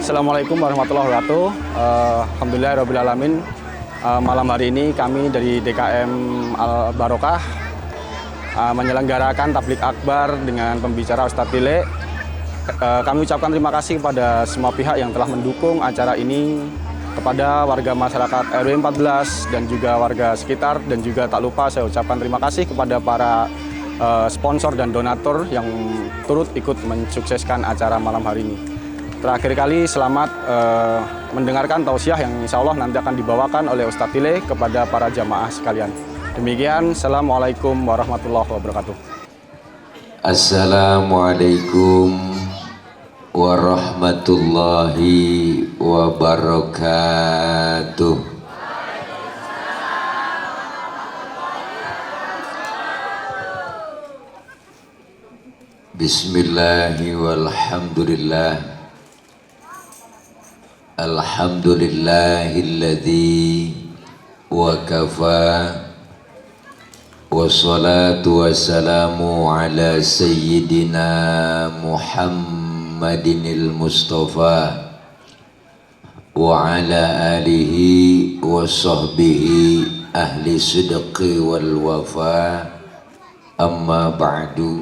Assalamualaikum warahmatullahi wabarakatuh. Alhamdulillahirrahmanirrahim. Malam hari ini kami dari DKM Al Barokah menyelenggarakan tablik akbar dengan pembicara Ustadz Tile. Kami ucapkan terima kasih kepada semua pihak yang telah mendukung acara ini, kepada warga masyarakat RW 14 dan juga warga sekitar, dan juga tak lupa saya ucapkan terima kasih kepada para sponsor dan donatur yang turut ikut mensukseskan acara malam hari ini. Terakhir kali selamat mendengarkan tausiah yang insya Allah nanti akan dibawakan oleh Ustadz Tile kepada para jamaah sekalian. Demikian, Assalamualaikum warahmatullahi wabarakatuh. Assalamualaikum warahmatullahi wabarakatuh. Bismillahi walhamdulillah. Alhamdulillahilladzi wa kafa. Wassalatu wassalamu ala sayyidina Muhammadinil Mustafa wa ala alihi wa sahbihi ahli sidqi wal wafa. Amma ba'du.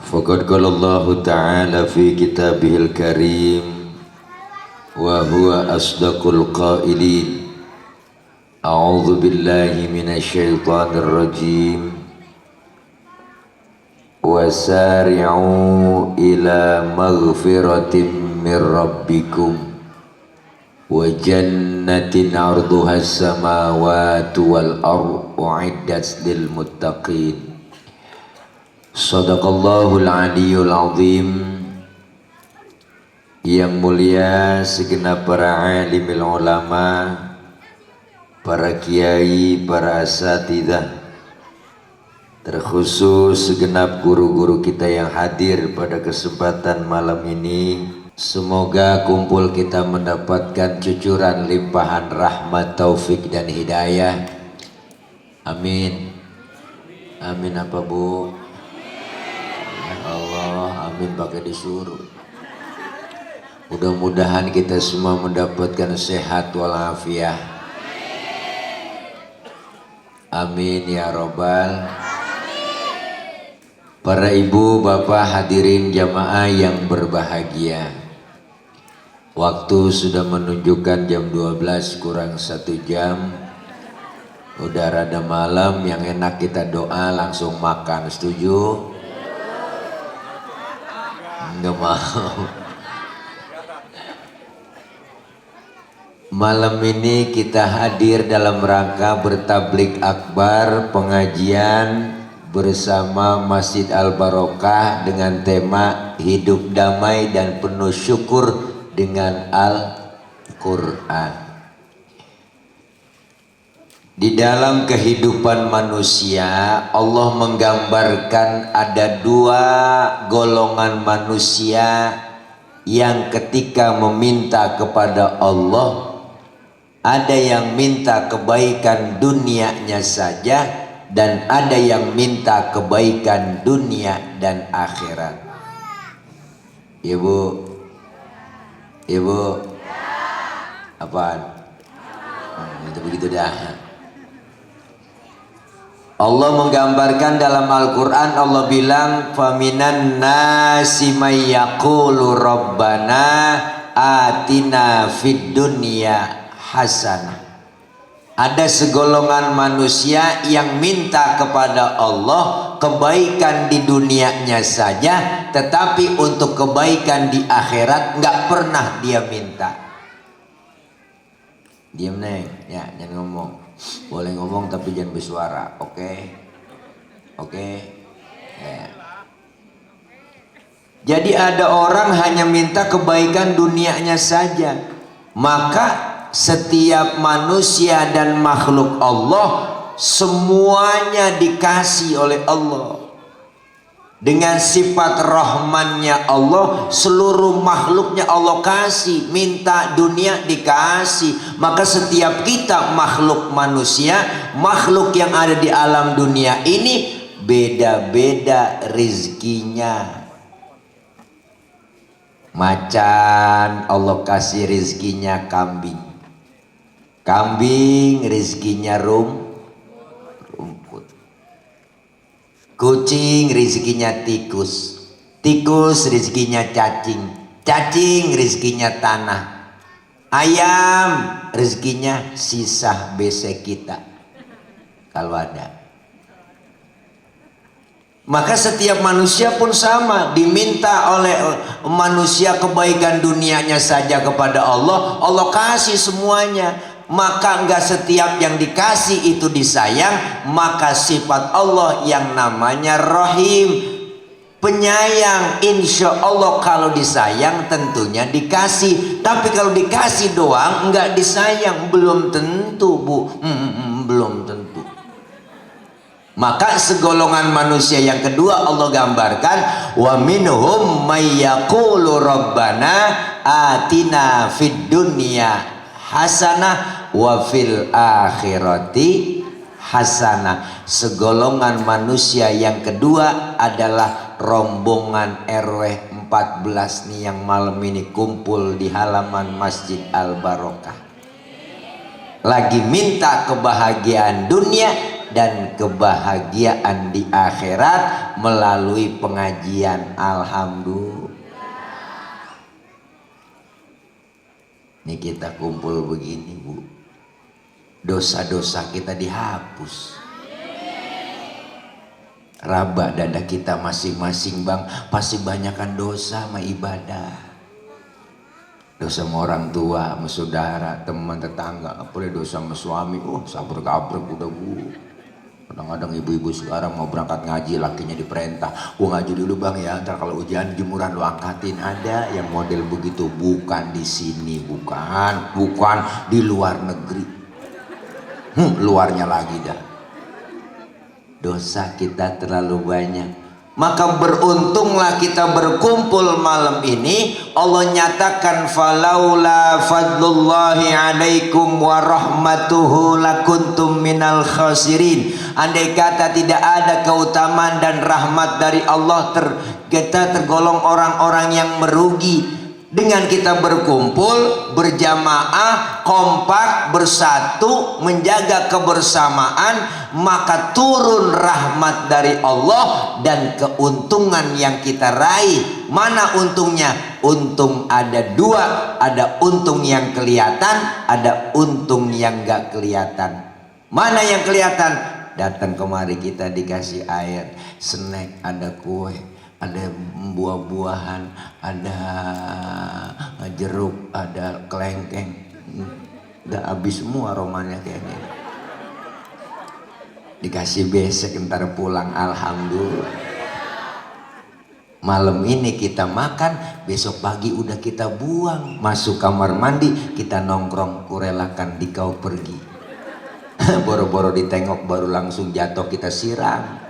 Faqad qala Allah ta'ala fi kitabihil karim wa huwa asdaqul qailin. A'udzu billahi minasyaitonir rajim. Wasari'u ila maghfiratin mir rabbikum wa jannatin 'arduhas samawati wal ardu 'iddat lil muttaqin. Shadaqallahul aliyyul azim. Yang mulia segenap para alimil ulama, para kiai, para asatidzah, terkhusus segenap guru-guru kita yang hadir pada kesempatan malam ini. Semoga kumpul kita mendapatkan cucuran limpahan rahmat, taufik dan hidayah. Amin. Amin apa Bu? Ya Allah, amin pakai disuruh. Mudah-mudahan kita semua mendapatkan sehat walafiat. Amin ya robbal. Para ibu, bapak, hadirin jamaah yang berbahagia, waktu sudah menunjukkan jam 12 kurang 1 jam. Udah rada malam, yang enak kita doa langsung makan. Setuju? Enggak mau. Malam ini kita hadir dalam rangka bertablik akbar, pengajian bersama Masjid Al Barokah dengan tema hidup damai dan penuh syukur dengan Al-Quran. Di dalam kehidupan manusia, Allah menggambarkan ada 2 golongan manusia yang ketika meminta kepada Allah, ada yang minta kebaikan dunianya saja, dan ada yang minta kebaikan dunia dan akhirat. Ibu, ibu, apaan? Itu begitu dah. Allah menggambarkan dalam Al-Quran, Allah bilang, faminan nasi may yaqulu rabbana atina fid dunya hasanah. Ada segolongan manusia yang minta kepada Allah kebaikan di dunianya saja, tetapi untuk kebaikan di akhirat nggak pernah dia minta. Diam neng, ya jangan ngomong. Boleh ngomong tapi jangan bersuara, oke? Oke? Ya. Jadi ada orang hanya minta kebaikan dunianya saja, maka setiap manusia dan makhluk Allah semuanya dikasih oleh Allah. Dengan sifat rahmannya Allah, seluruh makhluknya Allah kasih. Minta dunia dikasih. Maka setiap kita makhluk manusia, makhluk yang ada di alam dunia ini beda-beda rizkinya. Macan Allah kasih rizkinya kambing. Kambing rizkinya rumput. Kucing rizkinya tikus. Tikus rizkinya cacing. Cacing rizkinya tanah. Ayam rizkinya sisa besek kita kalau ada. Maka setiap manusia pun sama, diminta oleh manusia kebaikan dunianya saja kepada Allah, Allah kasih semuanya. Maka enggak setiap yang dikasih itu disayang. Maka sifat Allah yang namanya Rahim, penyayang, insya Allah kalau disayang tentunya dikasih. Tapi kalau dikasih doang enggak disayang, belum tentu Bu, belum tentu. Maka segolongan manusia yang kedua Allah gambarkan, wa minhum may yaqulu rabbana atina fid dunya hasanah wa fil akhirati hasanah. Segolongan manusia yang kedua adalah rombongan RW 14 nih yang malam ini kumpul di halaman Masjid Al Barokah. Lagi minta kebahagiaan dunia dan kebahagiaan di akhirat melalui pengajian. Alhamdulillah. Ini kita kumpul begini Bu, dosa-dosa kita dihapus. Raba dada kita masing-masing Bang, pasti banyakkan dosa sama ibadah. Dosa sama orang tua, sama saudara, teman, tetangga, apalagi dosa sama suami. Sabar-kabar udah Bu. Kadang-kadang ibu-ibu sekarang mau berangkat ngaji, lakinya diperintah, gua ngaji dulu Bang ya, ntar kalau ujian jemuran lu angkatin. Ada yang model begitu, bukan di sini, bukan di luar negeri. Luarnya lagi dah. Dosa kita terlalu banyak. Maka beruntunglah kita berkumpul malam ini. Allah nyatakan, falaula fadlullahi alaikum wa rahmatuhu lakuntum minal khasirin. Andai kata tidak ada keutamaan dan rahmat dari Allah, kita tergolong orang-orang yang merugi. Dengan kita berkumpul, berjamaah, kompak, bersatu, menjaga kebersamaan, maka turun rahmat dari Allah dan keuntungan yang kita raih. Mana untungnya? Untung ada dua, ada untung yang kelihatan, ada untung yang gak kelihatan. Mana yang kelihatan? Datang kemari kita dikasih air, snack, ada kue, ada buah-buahan, ada jeruk, ada kelengkeng. Udah habis semua aromanya kayaknya. Dikasih besek ntar pulang. Alhamdulillah. Malam ini kita makan, besok pagi udah kita buang. Masuk kamar mandi, kita nongkrong, kurelakan dikau pergi. Boro-boro ditengok baru langsung jatuh kita siram.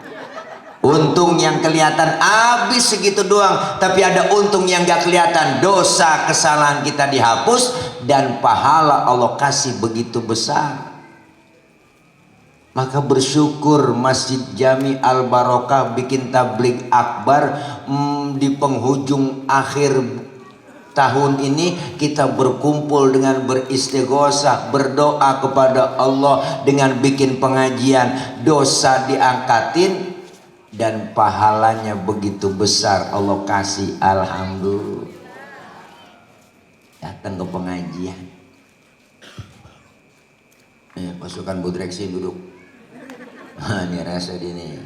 Untung yang kelihatan habis segitu doang, tapi ada untung yang gak kelihatan. Dosa kesalahan kita dihapus dan pahala Allah kasih begitu besar. Maka bersyukur Masjid Jami Al Barokah bikin tabligh akbar di penghujung akhir tahun ini. Kita berkumpul dengan beristighosah, berdoa kepada Allah dengan bikin pengajian. Dosa diangkatin dan pahalanya begitu besar Allah kasih. Alhamdulillah. Datang ke pengajian. Pasukan Budreksi duduk. Ini rasa dia nih.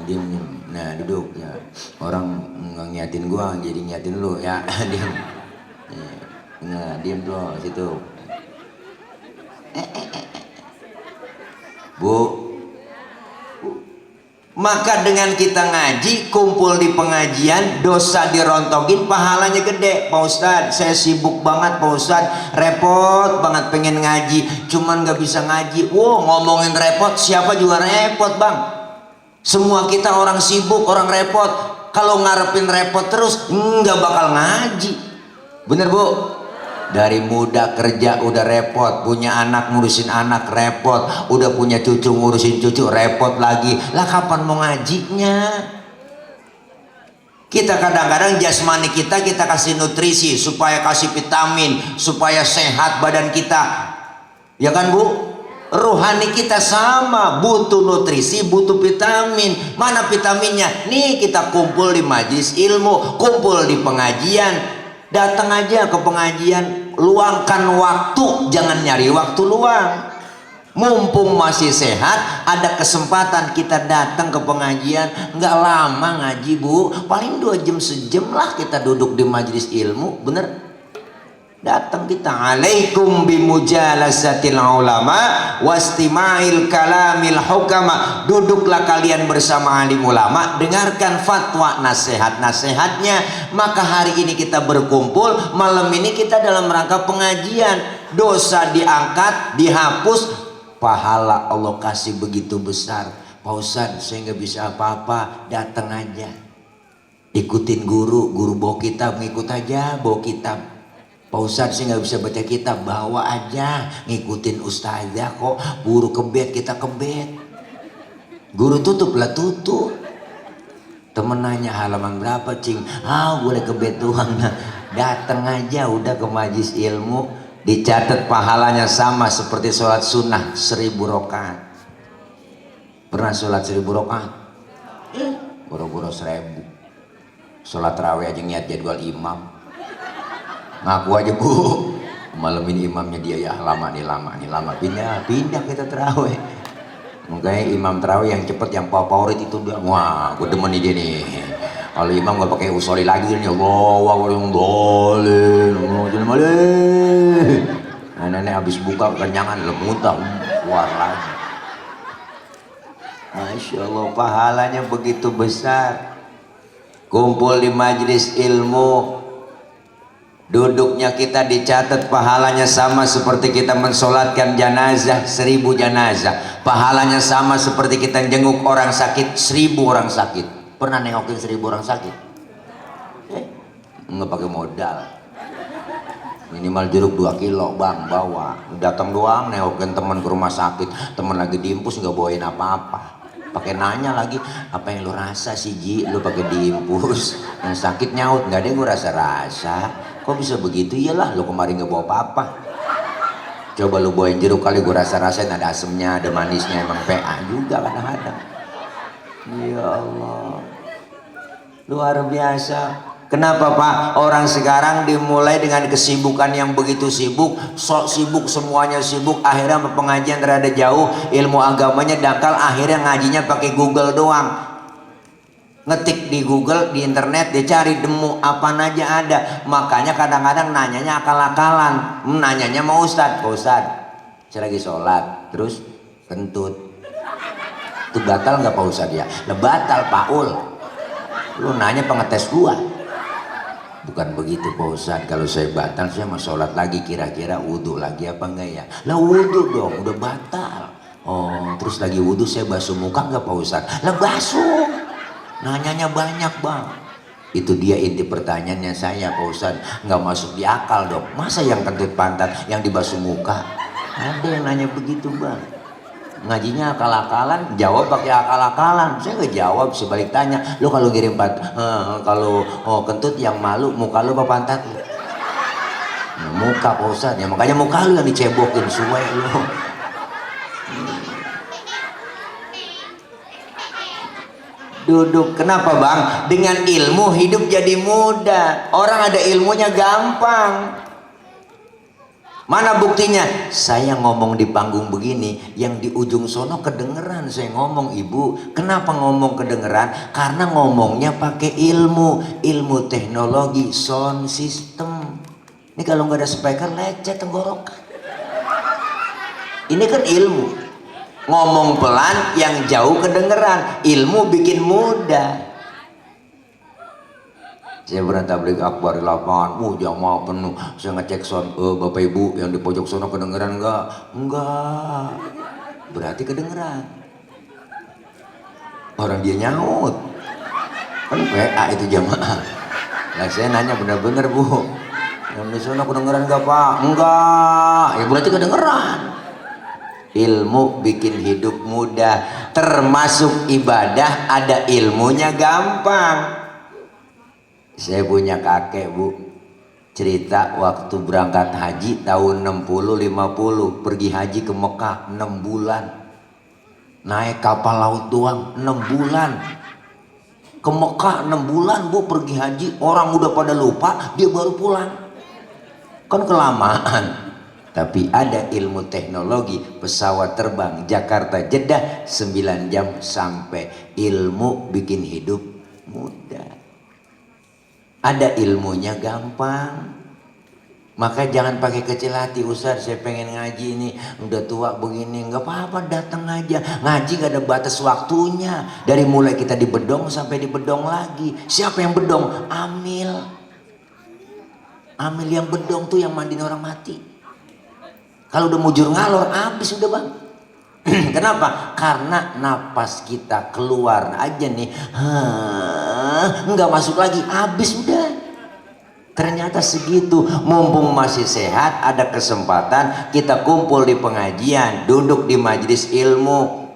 Diam. Nah duduk ya. Orang ngiatin gua jadi ngiatin lu ya. Diam. Nah diam tuh situ. Bu. Maka dengan kita ngaji, kumpul di pengajian, dosa dirontokin, pahalanya gede. Pak Ustadz, saya sibuk banget Pak Ustadz, repot banget pengen ngaji, cuman gak bisa ngaji. Wow, ngomongin repot, siapa juga repot Bang. Semua kita orang sibuk, orang repot. Kalau ngarepin repot terus, nggak bakal ngaji. Bener Bu? Dari muda kerja udah repot, punya anak ngurusin anak repot, udah punya cucu ngurusin cucu repot lagi. Lah kapan mau ngajinya? Kita kadang-kadang jasmani kita kasih nutrisi supaya kasih vitamin, supaya sehat badan kita. Ya kan Bu? Rohani kita sama, butuh nutrisi, butuh vitamin. Mana vitaminnya? Nih kita kumpul di majelis ilmu, kumpul di pengajian. Datang aja ke pengajian, luangkan waktu, jangan nyari waktu luang. Mumpung masih sehat, ada kesempatan kita datang ke pengajian. Nggak lama ngaji Bu, paling 2 jam sejam lah kita duduk di majelis ilmu, bener? Datang kita, alaikum bimujalasatil ulama wastima'il kalamil hukama. Duduklah kalian bersama alim ulama, dengarkan fatwa nasihat-nasihatnya. Maka hari ini kita berkumpul, malam ini kita dalam rangka pengajian. Dosa diangkat, dihapus, pahala Allah kasih begitu besar. Pak Ustadz, saya nggak bisa apa-apa, datang aja, ikutin guru bawa kitab, ngikut aja bawa kitab. Pak Ustadz, saya nggak bisa baca kitab, bawa aja, ngikutin ustazah kok. Guru kebet, kita kebet. Guru tutup lah tutup. Temen nanya halaman berapa cing, boleh kebet doang. Nah, datang aja udah ke majelis ilmu, dicatat pahalanya sama seperti sholat sunnah 1000 rakaat. Pernah sholat 1000 rakaat? Boro-boro 1000. Sholat tarawih aja niat jadwal imam. Ngaku aja Bu, malam ini imamnya dia, ya lama nih, pindah kita tarawih. Makanya imam tarawih yang cepet, yang favorit itu dia. Wah, gue demen nih dia nih. Kalau imam gak pakai usoli lagi nih, Allah yang dolin, nenek habis buka kenyangan lemuntah, keluar lagi. Masya Allah, pahalanya begitu besar. Kumpul di majelis ilmu, duduknya kita dicatat pahalanya sama seperti kita mensolatkan jenazah 1000 jenazah. Pahalanya sama seperti kita jenguk orang sakit 1000 orang sakit. Pernah nengokin 1000 orang sakit? Nggak pakai modal, minimal jeruk 2 kilo bang, bawa. Datang doang nengokin teman ke rumah sakit, teman lagi diimpus nggak bawain apa-apa. Pakai nanya lagi, apa yang lu rasa sih Ji, lu pakai diimpus? Yang sakit nyaut, nggak ada yang gue rasa-rasa. Kok bisa begitu? Iyalah, lu kemarin nggak bawa apa-apa. Coba lu bawain jeruk kali, gue rasa-rasain ada asemnya, ada manisnya, emang PA juga kadang-kadang. Ya Allah, luar biasa. Kenapa Pak? Orang sekarang dimulai dengan kesibukan yang begitu sibuk, sok sibuk, semuanya sibuk, akhirnya pengajian rada jauh, ilmu agamanya dangkal, akhirnya ngajinya pakai Google doang. Ngetik di Google, di internet, dia cari demo apa aja ada. Makanya kadang-kadang nanyanya akal-akalan. Nanyanya mau Ustadz, Pak Ustadz, saya lagi sholat, terus kentut. Itu batal nggak Pak Ustadz ya? Lah batal Paul. Lu nanya pengetes gua. Bukan begitu Pak Ustadz, kalau saya batal saya mau sholat lagi, kira-kira wudhu lagi apa enggak ya? Lah wudhu dong, udah batal. Oh, terus lagi wudhu saya basuh muka enggak Pak Ustadz? Lah basuh. Nanyanya banyak bang. Itu dia inti pertanyaannya saya Pak Ustadz, nggak masuk di akal dong. Masa yang kentut pantat yang dibasuh muka? Ada yang nanya begitu bang. Ngajinya akal-akalan, jawab pakai akal-akalan. Saya nggak jawab, sebalik tanya, lu kalau ngirim kalau kentut yang malu muka lu apa pantat lu? Nah, muka Pak Ustadz, ya makanya muka lu yang dicebokin suwe lu. Duduk, kenapa bang? Dengan ilmu hidup jadi mudah. Orang ada ilmunya gampang. Mana buktinya? Saya ngomong di panggung begini, yang di ujung sono kedengeran saya ngomong Ibu. Kenapa ngomong kedengeran? Karena ngomongnya pakai ilmu, ilmu teknologi, sound system. Ini kalau nggak ada speaker lecet tenggorokan. Ini kan ilmu. Ngomong pelan, yang jauh kedengeran. Ilmu bikin mudah. Saya pernah tabligh akbar di lapangan, jamaah penuh. Saya ngecek sound, Bapak Ibu yang di pojok sono kedengeran enggak? Enggak. Berarti kedengeran. Orang dia nyaut. Kan PA itu jamaah. Nah saya nanya bener-bener Bu, yang di sono kedengeran enggak Pak? Enggak. Ya berarti kedengeran. Ilmu bikin hidup mudah, termasuk ibadah ada ilmunya gampang. Saya punya kakek Bu, cerita waktu berangkat haji tahun 60-50, pergi haji ke Mekah 6 bulan, naik kapal laut doang 6 bulan, ke Mekah 6 bulan Bu, pergi haji, orang udah pada lupa, dia baru pulang, kan kelamaan. Tapi ada ilmu teknologi, pesawat terbang Jakarta Jeddah 9 jam sampai. Ilmu bikin hidup mudah. Ada ilmunya gampang. Maka jangan pakai kecil hati, Ustaz saya pengen ngaji ini, udah tua begini, nggak apa-apa, datang aja. Ngaji gak ada batas waktunya. Dari mulai kita di bedong sampai di bedong lagi. Siapa yang bedong? Amil. Amil yang bedong tuh yang mandiin orang mati. Kalau udah mujur ngalor, habis udah Bang. Kenapa? Karena napas kita keluar aja nih, nggak masuk lagi, habis udah. Ternyata segitu. Mumpung masih sehat, ada kesempatan kita kumpul di pengajian, duduk di majelis ilmu.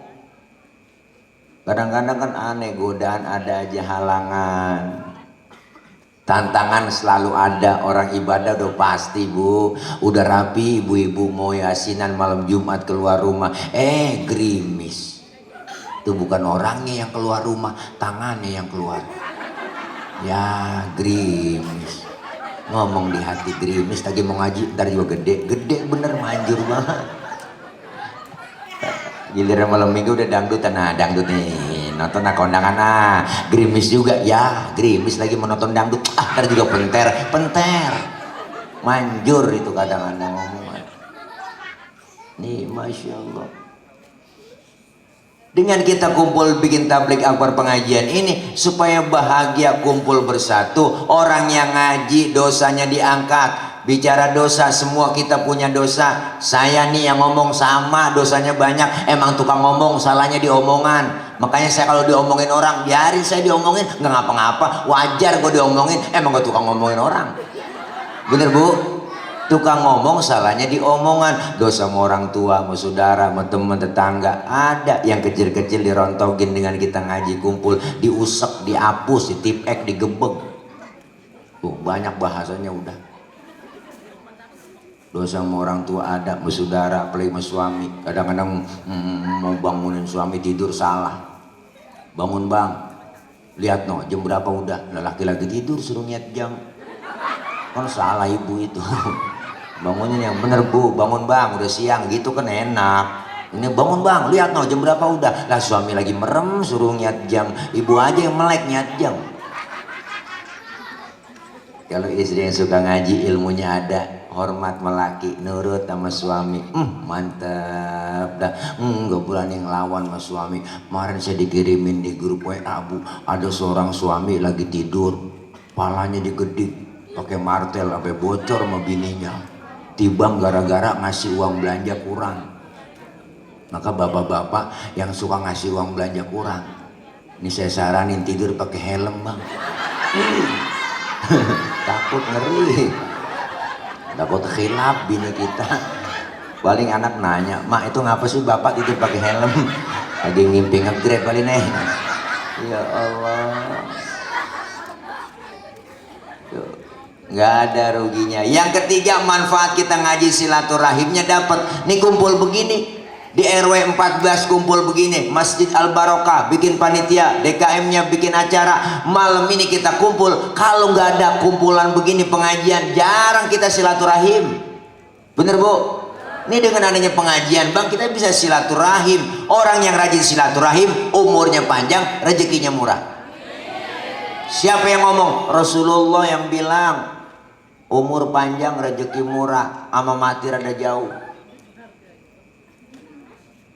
Kadang-kadang kan aneh, godaan ada aja, halangan. Tantangan selalu ada. Orang ibadah udah pasti Bu, udah rapi, ibu-ibu mau yasinan malam Jumat keluar rumah, gerimis. Itu bukan orangnya yang keluar rumah, tangannya yang keluar. Ya gerimis. Ngomong di hati gerimis, lagi mau ngaji ntar juga gede bener, manjur banget. Giliran malam minggu udah dangdutan, nah dangdut nih, nonton kondangan, gerimis juga, ya gerimis lagi mau nonton dangdut, ntar juga penter, manjur itu kadang-kadang ngomong. Nih Masya Allah. Dengan kita kumpul bikin tablik akbar pengajian ini supaya bahagia kumpul bersatu. Orang yang ngaji dosanya diangkat. Bicara dosa, semua kita punya dosa. Saya nih yang ngomong sama, dosanya banyak. Emang tukang ngomong, salahnya di omongan. Makanya saya kalau diomongin orang, biarin saya diomongin, nggak ngapa-ngapa. Wajar gue diomongin, emang gue tukang ngomongin orang. Bener Bu? Tukang ngomong, salahnya di omongan. Dosa sama orang tua, sama saudara, sama teman tetangga. Ada yang kecil-kecil dirontogin dengan kita ngaji kumpul, diusek, dihapus, ditipek, digebek. Tuh banyak bahasanya udah. Dosa sama orang tua ada, sama saudara, apalagi sama suami. Kadang-kadang mau bangunin suami tidur salah. Bangun Bang, lihat no jam berapa udah. Laki-laki tidur suruh lihat jam, kan salah ibu itu. Bangunin yang bener Bu, bangun Bang udah siang gitu kan enak. Ini bangun Bang, lihat no jam berapa udah. Lah suami lagi merem suruh lihat jam, ibu aja yang melek lihat jam. Kalau istri yang suka ngaji, ilmunya ada, hormat melaki, nurut sama suami, mantap dah. Nggak berani ngelawan sama suami. Kemarin saya dikirimin di grup WA Bu, ada seorang suami lagi tidur, palanya digedik pakai martel sampai bocor sama bininya. Tibang gara-gara ngasih uang belanja kurang. Maka bapak-bapak yang suka ngasih uang belanja kurang, ini saya saranin tidur pakai helm Bang. Takut ngeri, takut khilaf bini kita. Paling anak nanya, Mak itu ngapa sih bapak tidur pakai helm? Lagi ngimpi nge-grab kali nih. Ya Allah, nggak ada ruginya. Yang ketiga, manfaat kita ngaji silaturahimnya dapat. Nih kumpul begini di RW 14 kumpul begini, Masjid Al Barokah bikin panitia, DKM-nya bikin acara. Malam ini kita kumpul. Kalau nggak ada kumpulan begini pengajian, jarang kita silaturahim. Bener Bu? Ini dengan adanya pengajian Bang, kita bisa silaturahim. Orang yang rajin silaturahim, umurnya panjang, rezekinya murah. Siapa yang ngomong? Rasulullah yang bilang, umur panjang, rezeki murah, sama mati rada jauh.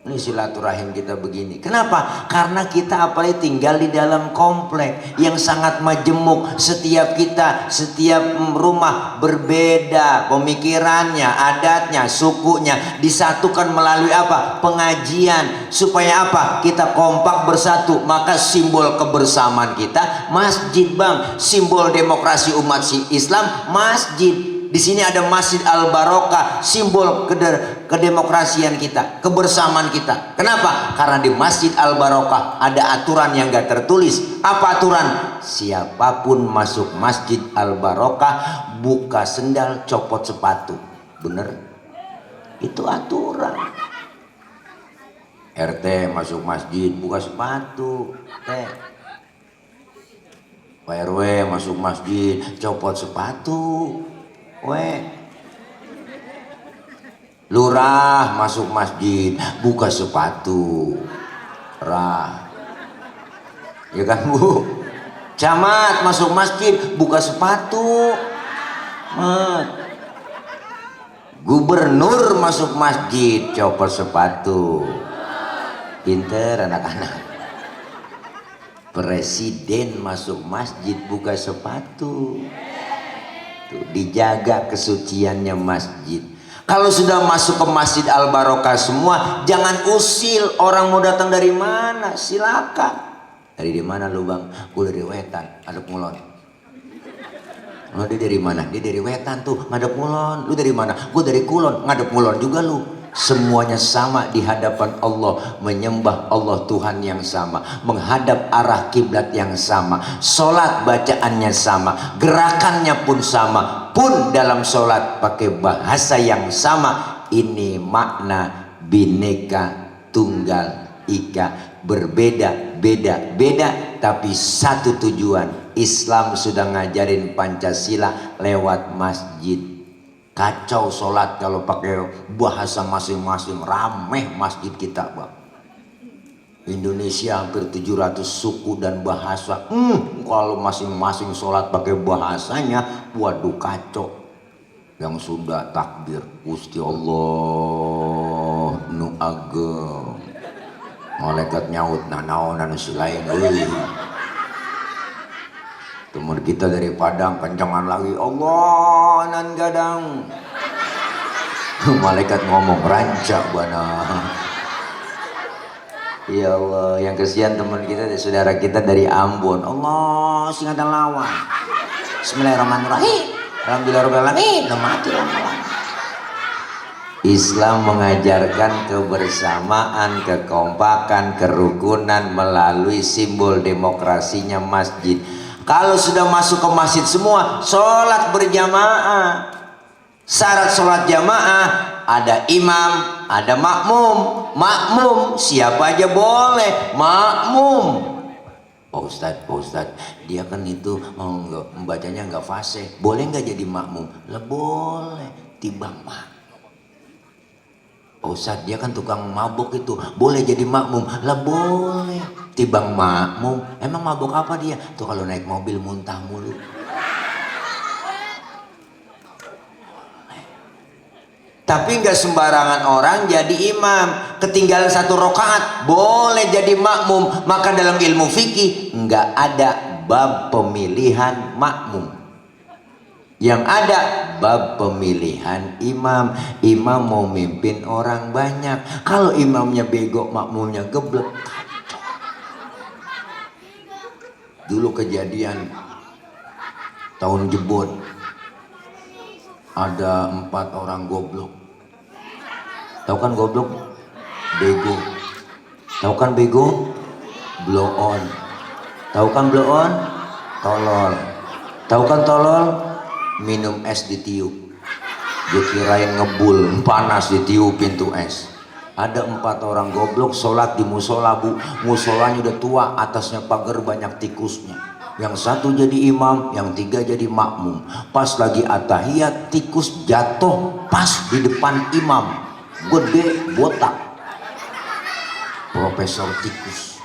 Ini silaturahim kita begini. Kenapa? Karena kita apalagi tinggal di dalam komplek yang sangat majemuk. Setiap kita, setiap rumah berbeda pemikirannya, adatnya, sukunya. Disatukan melalui apa? Pengajian. Supaya apa? Kita kompak bersatu. Maka simbol kebersamaan kita masjid Bang. Simbol demokrasi umat Islam masjid. Di sini ada Masjid Al Barokah, simbol kedemokrasian kita, kebersamaan kita. Kenapa? Karena di Masjid Al Barokah ada aturan yang gak tertulis. Apa aturan? Siapapun masuk Masjid Al Barokah, buka sendal, copot sepatu. Bener? Itu aturan. RT masuk masjid, buka sepatu. Pak RW masuk masjid, copot sepatu. Lurah masuk masjid, buka sepatu. Ya kan Bu? Camat masuk masjid, buka sepatu. Gubernur masuk masjid, copot sepatu. Pinter anak-anak. Presiden masuk masjid, buka sepatu. Tuh, dijaga kesuciannya masjid. Kalau sudah masuk ke Masjid Al Barokah semua, jangan usil. Orang mau datang dari mana, silakan. Dari mana lu bang? Gue dari Wetan, Ngadep Ngulon. Oh, dia dari mana? Dia dari Wetan tuh, Ngadep Ngulon. Lu dari mana? Gue dari Kulon, Ngadep Ngulon juga lu. Semuanya sama di hadapan Allah, menyembah Allah Tuhan yang sama, menghadap arah kiblat yang sama, sholat bacaannya sama, gerakannya pun sama, pun dalam sholat pakai bahasa yang sama. Ini makna Bhinneka Tunggal Ika, berbeda-beda tapi satu tujuan. Islam sudah ngajarin Pancasila lewat masjid. Kacau sholat kalau pakai bahasa masing-masing, rameh masjid kita bang. Indonesia hampir 700 suku dan bahasa. Kalau masing-masing sholat pakai bahasanya, waduh kacau. Yang Sunda takbir, Gusti Allah nu ageng. Malaikat nyaut nanaon anu silain euy. Teman kita dari Padang kencangan lagi, Allah nan gadang. Malaikat ngomong rancak bana. Ya Allah, yang kesian teman kita, saudara kita dari Ambon. Allah singatan lawan. Bismillahirrahmanirrahim. Alhamdulillahirobbilalamin. Mati lawan. Islam mengajarkan kebersamaan, kekompakan, kerukunan melalui simbol demokrasinya masjid. Kalau sudah masuk ke masjid semua, sholat berjamaah. Syarat sholat jamaah, ada imam, ada makmum. Makmum, siapa aja boleh. Makmum. Pak Ustadz, dia kan itu membacanya nggak fasih. Boleh nggak jadi makmum? Lah boleh, timbang makmum. Pak Ustadz, dia kan tukang mabuk itu. Boleh jadi makmum? Lah boleh, timbang makmum. Emang mabuk apa dia? Tuh kalau naik mobil muntah mulu. Tapi nggak sembarangan orang jadi imam. Ketinggalan 1 rakaat boleh jadi makmum. Maka dalam ilmu fikih nggak ada bab pemilihan makmum. Yang ada bab pemilihan imam. Imam mau mimpin orang banyak. Kalau imamnya bego, makmumnya geblek. Dulu kejadian tahun jebot, ada 4 orang goblok. Tahu kan goblok? Bego. Tahu kan bego? Blow on. Tahu kan blow on? Tolol. Tahu kan tolol? Minum es ditiup. Dikirain ngebul, panas ditiup pintu es. Ada 4 orang goblok sholat di musola bu. Musolanya udah tua, atasnya pagar banyak tikusnya. Yang 1 jadi imam, yang 3 jadi makmum. Pas lagi atahiyat, tikus jatuh pas di depan imam. Gede, botak. Profesor tikus.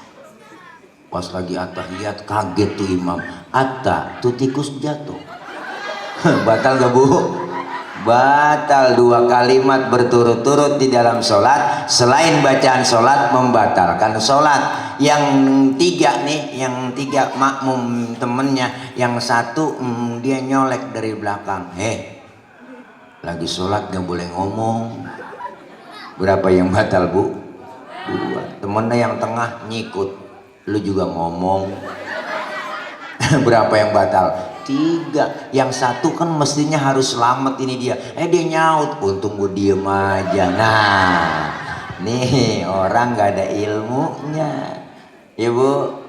Pas lagi atahiyat, kaget tuh imam. Tuh tikus jatuh. Batal gak bu? Batal. 2 kalimat berturut-turut di dalam sholat. Selain bacaan sholat membatalkan sholat. Yang 3 nih, yang 3 makmum temennya. Yang 1 dia nyolek dari belakang. Lagi sholat gak boleh ngomong. Berapa yang batal bu? 2. Temennya yang tengah nyikut. Lu juga ngomong. Berapa yang batal? 3. Yang satu kan mestinya harus selamat, ini dia. Dia nyaut, untung gue diem aja. Nah, nih orang gak ada ilmunya, ibu.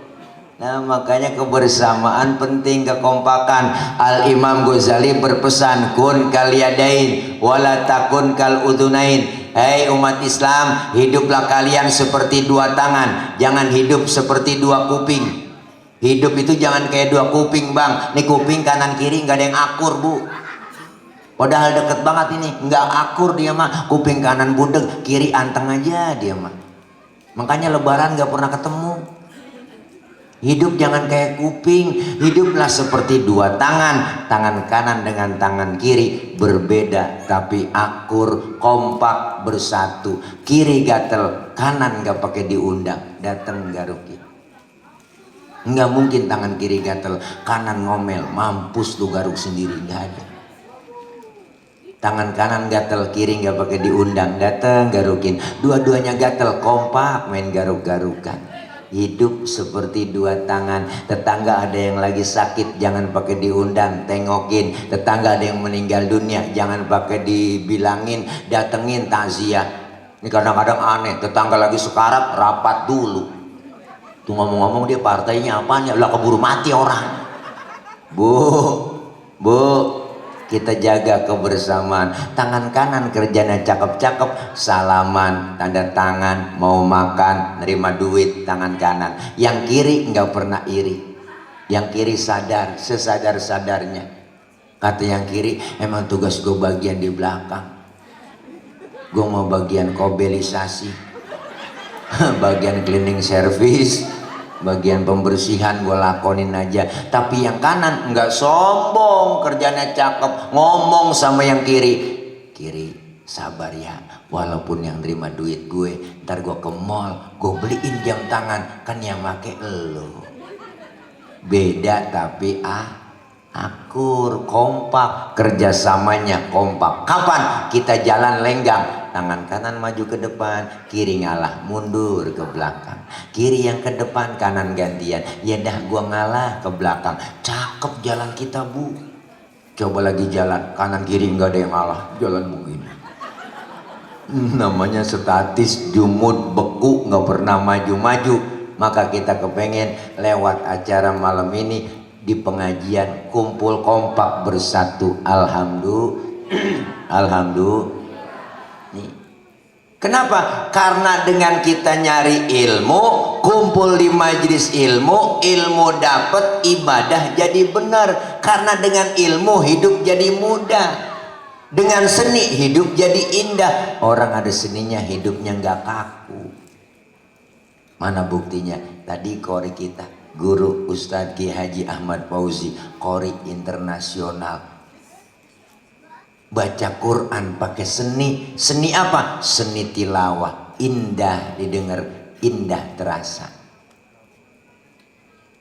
Nah, makanya kebersamaan penting, kekompakan. Al Imam Ghazali berpesan, kun kal yadain wala takun kal udunain. Hei umat Islam, hiduplah kalian seperti 2 tangan, jangan hidup seperti 2 kuping. Hidup itu jangan kayak 2 kuping, bang. Nih kuping kanan kiri nggak ada yang akur, bu. Padahal deket banget ini, nggak akur dia mah. Kuping kanan budek, kiri anteng aja dia mah. Makanya lebaran nggak pernah ketemu. Hidup jangan kayak kuping, hiduplah seperti 2 tangan. Tangan kanan dengan tangan kiri berbeda tapi akur, kompak, bersatu. Kiri gatel, kanan nggak pakai diundang, dateng garuki. Nggak mungkin tangan kiri gatel, kanan ngomel, mampus lu garuk sendiri, nggak ada. Tangan kanan gatel, kiri nggak pakai diundang, dateng garukin. Dua-duanya gatel, kompak, main garuk-garukan. Hidup seperti 2 tangan. Tetangga ada yang lagi sakit, jangan pakai diundang, tengokin. Tetangga ada yang meninggal dunia, jangan pakai dibilangin, datengin takziah. Ini kadang-kadang aneh, tetangga lagi sekarat, rapat dulu. Tuh ngomong-ngomong dia partainya apanya? Lah keburu mati orang. Bu, kita jaga kebersamaan. Tangan kanan kerjanya cakep-cakep, salaman, tanda tangan, mau makan, nerima duit, tangan kanan. Yang kiri nggak pernah iri. Yang kiri sadar, sesadar-sadarnya. Kata yang kiri, emang tugas gue bagian di belakang. Gue mau bagian kobelisasi, bagian cleaning service, bagian pembersihan gue lakonin aja. Tapi yang kanan nggak sombong, kerjanya cakep, ngomong sama yang kiri, sabar ya, walaupun yang terima duit gue, ntar gue ke mall, gue beliin jam tangan, kan yang make elo. Beda tapi akur, kompak, kerjasamanya kompak. Kapan kita jalan lenggang, tangan kanan maju ke depan, kiri ngalah, mundur ke belakang. Kiri yang ke depan, kanan gantian. Ya dah gua ngalah ke belakang. Cakep jalan kita, bu. Coba lagi jalan, kanan kiri nggak ada yang ngalah, jalan begini. Namanya statis, jumud, beku, nggak pernah maju-maju. Maka kita kepengen lewat acara malam ini di pengajian kumpul kompak bersatu. Alhamdulillah. Kenapa? Karena dengan kita nyari ilmu, kumpul di majelis ilmu, ilmu dapat, ibadah jadi benar. Karena dengan ilmu hidup jadi mudah, dengan seni hidup jadi indah. Orang ada seninya hidupnya nggak kaku. Mana buktinya? Tadi kori kita, guru Ustadz Ki Haji Ahmad Fauzi, kori internasional. Baca Quran pakai seni. Seni apa? Seni tilawah. Indah didengar, indah terasa.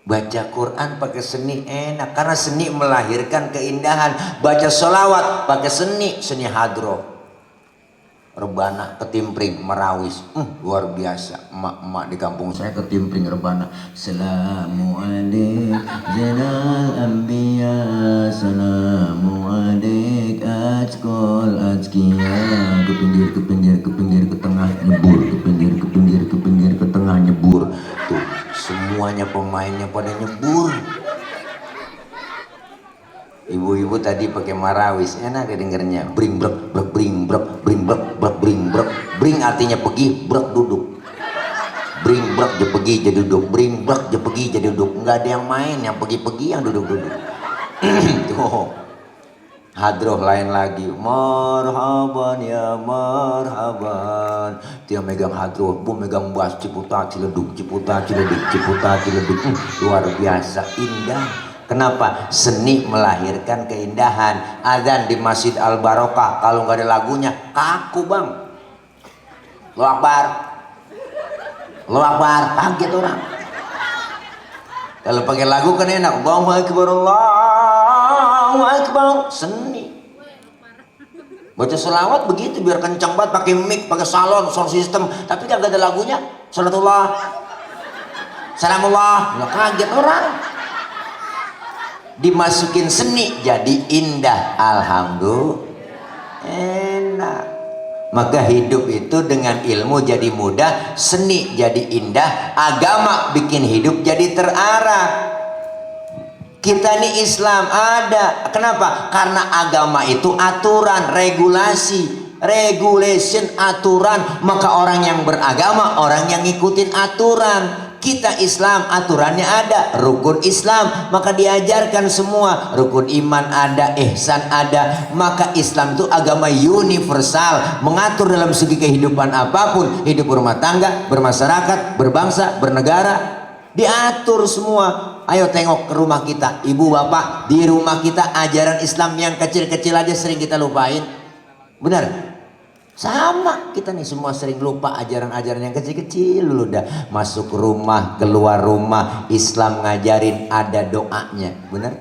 Baca Quran pakai seni enak, karena seni melahirkan keindahan. Baca sholawat pakai seni hadroh. Rebana, ketimpring, merawis, luar biasa. Emak-emak di kampung saya ketimpring rebana. Assalamualaikum zainal anbiya, assalamualaikum ajkol ajkiya. Ke pinggir, ke tengah nyebur, ke pinggir, ke tengah nyebur. Tuh, semuanya pemainnya pada nyebur. Ibu-ibu tadi pakai marawis, enak dengernya. Bring brek brek bring brek bring brek brek bring brek. Bring artinya pergi, brek duduk. Bring brek je pergi je duduk, bring brek je pergi je duduk. Enggak ada yang main, yang pergi-pergi yang duduk-duduk. Tuh. Hadroh lain lagi. Marhaban ya marhaban. Dia megang hadroh, bu megang bass, ciputa ciledug, ciputa ciledug, ciputa ciledug. Luar biasa indah. Kenapa? Seni melahirkan keindahan. Azan di Masjid Al Barokah, kalau nggak ada lagunya kaku, bang. Allahu Akbar, Allahu Akbar, kaget orang. Kalau pakai lagu kan enak. Allahu Akbar, Allahu Akbar, seni. Baca selawat begitu biar kencang banget, pakai mic, pakai salon, sound system, tapi nggak ada lagunya. Salatullah, salamullah, nggak kaget orang. dimasukin seni jadi indah. Alhamdulillah, enak. Maka hidup itu dengan ilmu jadi mudah, seni jadi indah, agama bikin hidup jadi terarah. Kita nih Islam ada. Kenapa? Karena agama itu aturan, regulasi, regulation, aturan. Maka orang yang beragama, orang yang ngikutin aturan. Kita Islam, aturannya ada, rukun Islam, maka diajarkan semua. Rukun iman ada, ihsan ada. Maka Islam itu agama universal, mengatur dalam segi kehidupan apapun, hidup berumah tangga, bermasyarakat, berbangsa, bernegara, diatur semua. Ayo tengok ke rumah kita, ibu bapak, di rumah kita ajaran Islam yang kecil-kecil aja sering kita lupain. Benar? Sama kita nih semua sering lupa ajaran-ajaran yang kecil-kecil dulu. Udah masuk rumah, keluar rumah, Islam ngajarin ada doanya. Benar?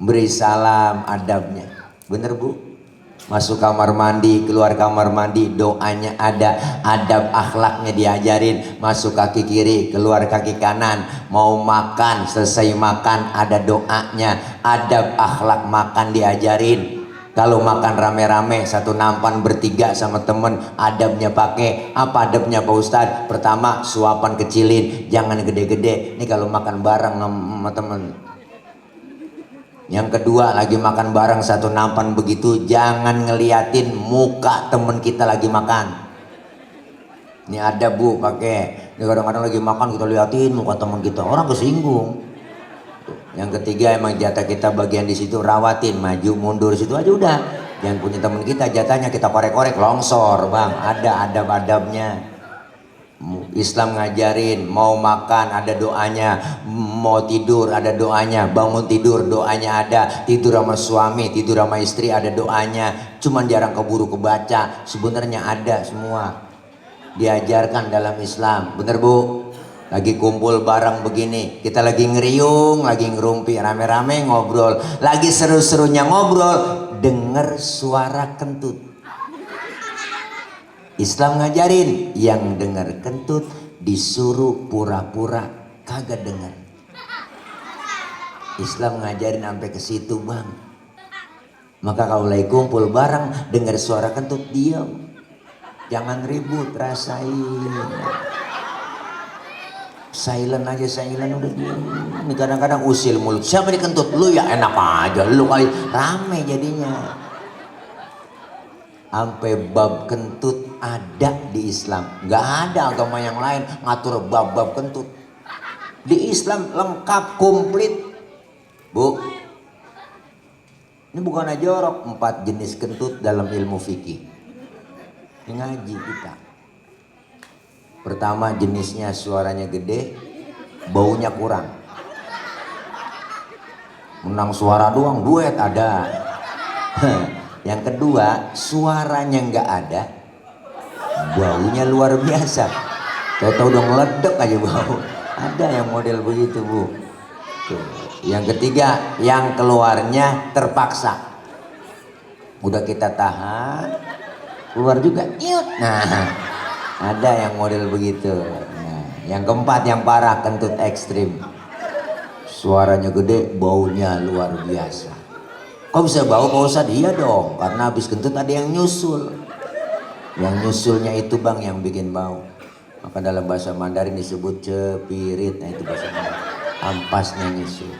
Beri salam, adabnya. Benar Bu? Masuk kamar mandi, keluar kamar mandi, doanya ada, adab akhlaknya diajarin. Masuk kaki kiri, keluar kaki kanan, mau makan, selesai makan ada doanya, adab akhlak makan diajarin. Kalau makan rame-rame, satu nampan bertiga sama temen, adabnya pakai. Apa adabnya Pak Ustadz? Pertama, suapan kecilin, jangan gede-gede. Ini kalau makan bareng sama temen. Yang kedua, lagi makan bareng satu nampan begitu, jangan ngeliatin muka temen kita lagi makan. Ini ada Bu pakai. Ini kadang-kadang lagi makan kita liatin muka temen kita, orang kesinggung. Yang ketiga, emang jatah kita bagian di situ, rawatin, maju mundur situ aja udah. Jangan punya temen kita jatahnya kita korek-korek, longsor Bang. Ada adab-adabnya. Islam ngajarin mau makan ada doanya, mau tidur ada doanya, bangun tidur doanya ada, tidur sama suami, tidur sama istri ada doanya. Cuman jarang keburu kebaca, sebenarnya ada semua. Diajarkan dalam Islam. Bener Bu? Lagi kumpul bareng begini, kita lagi ngeriung, lagi ngerumpi rame-rame ngobrol, lagi seru-serunya ngobrol, denger suara kentut. Islam ngajarin yang dengar kentut disuruh pura-pura kagak dengar. Islam ngajarin sampai ke situ Bang. Maka kalau lagi kumpul bareng dengar suara kentut, diam, jangan ribut, rasain. Silent aja, silent udah diam. Ini kadang-kadang usil mulut, siapa dikentut? Lu ya, enak aja lu kali, rame jadinya. Sampai bab kentut ada di Islam. Nggak ada agama yang lain ngatur bab-bab kentut. Di Islam lengkap, komplit Bu. Ini bukan aja jorok, 4 jenis kentut dalam ilmu fikih. Ini ngaji kita. Pertama, jenisnya suaranya gede, baunya kurang. Menang suara doang, duet ada. Yang kedua, suaranya nggak ada, baunya luar biasa. Tahu-tahu udah ngeledek aja bau. Ada yang model begitu Bu. Tuh. Yang ketiga, yang keluarnya terpaksa. Udah kita tahan, keluar juga, iut. Nah, ada yang model begitu. Nah, yang keempat, yang parah, kentut ekstrim. Suaranya gede, baunya luar biasa. Kok bisa bau Pak Ustadz? Iya dong, karena habis kentut ada yang nyusul. Yang nyusulnya itu Bang yang bikin bau. Maka dalam bahasa Mandarin disebut cepirit. Nah itu bahasa Mandarin. Ampasnya nyusul.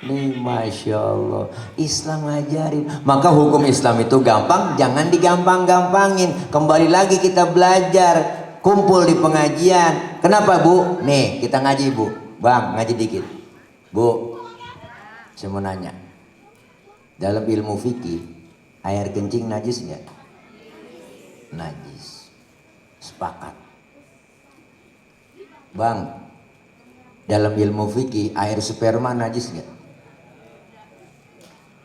Nih Masya Allah, Islam ngajarin. Maka hukum Islam itu gampang, jangan digampang-gampangin. Kembali lagi kita belajar, kumpul di pengajian. Kenapa Bu? Nih kita ngaji Bu. Bang ngaji dikit Bu. Saya mau nanya, dalam ilmu fikih air kencing najis nggak? Najis. Sepakat. Bang, dalam ilmu fikih air sperma najis nggak?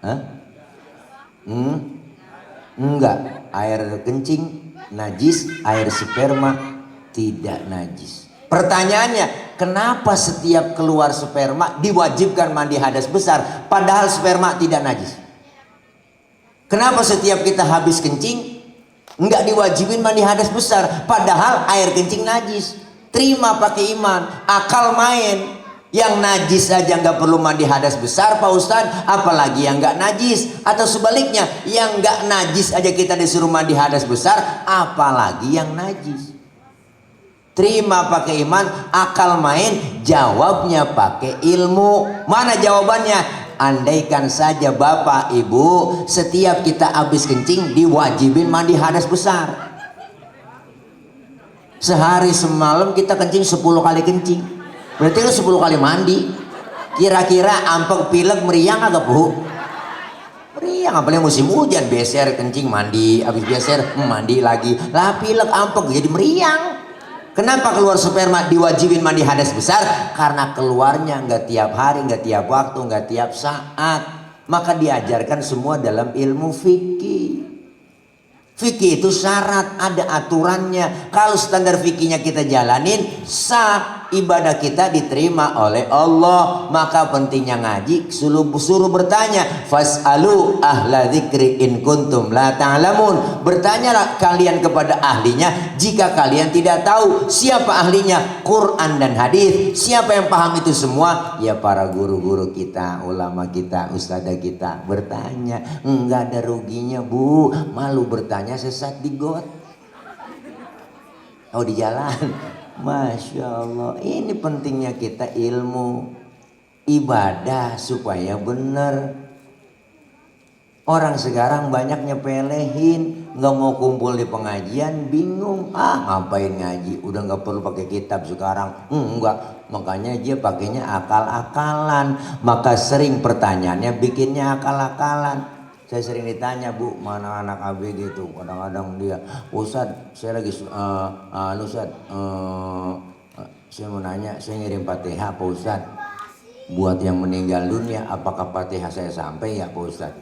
Hah? Enggak. Air kencing najis, air sperma tidak najis. Pertanyaannya, kenapa setiap keluar sperma diwajibkan mandi hadas besar padahal sperma tidak najis? Kenapa setiap kita habis kencing enggak diwajibin mandi hadas besar padahal air kencing najis? Terima pakai iman. Akal main. Yang najis aja nggak perlu mandi hadas besar Pak Ustadz, apalagi yang nggak najis. Atau sebaliknya, yang nggak najis aja kita disuruh mandi hadas besar, apalagi yang najis. Terima pakai iman, akal main, jawabnya pakai ilmu. Mana jawabannya? Andaikan saja Bapak Ibu setiap kita habis kencing diwajibin mandi hadas besar. Sehari semalam kita kencing 10 kali kencing. Berarti kan 10 kali mandi. Kira-kira ampek pilek meriang agak Bu? Meriang, apalagi musim hujan, beser kencing mandi, habis beser mandi lagi. Lah pilek ampek jadi meriang. Kenapa keluar sperma diwajibin mandi hadas besar? Karena keluarnya nggak tiap hari, nggak tiap waktu, nggak tiap saat. Maka diajarkan semua dalam ilmu fikih. Fikih itu syarat, ada aturannya. Kalau standar fikihnya kita jalanin, sah, ibadah kita diterima oleh Allah. Maka pentingnya ngaji, suruh bertanya. Fas'alu ahla dzikri in kuntum la ta'lamun. Bertanyalah kalian kepada ahlinya jika kalian tidak tahu. Siapa ahlinya? Quran dan hadis. Siapa yang paham itu semua? Ya para guru-guru kita, ulama kita, ustadzah kita. Bertanya, enggak ada ruginya Bu. Malu bertanya sesat di got. Oh di jalan. Masya Allah. Ini pentingnya kita ilmu ibadah supaya benar. Orang sekarang banyak nyepelehin, nggak mau kumpul di pengajian, bingung. Ngapain ngaji? Udah nggak perlu pakai kitab sekarang. Enggak. Makanya dia pakainya akal-akalan. Maka sering pertanyaannya bikinnya akal-akalan. Saya sering ditanya Bu, mana anak ABG itu? Kadang-kadang dia, Ustadz, saya lagi, Ustadz, saya mau nanya, saya ngirim Fatihah Pak Ustadz. Buat yang meninggal dunia, apakah Fatihah saya sampai ya Pak Ustadz?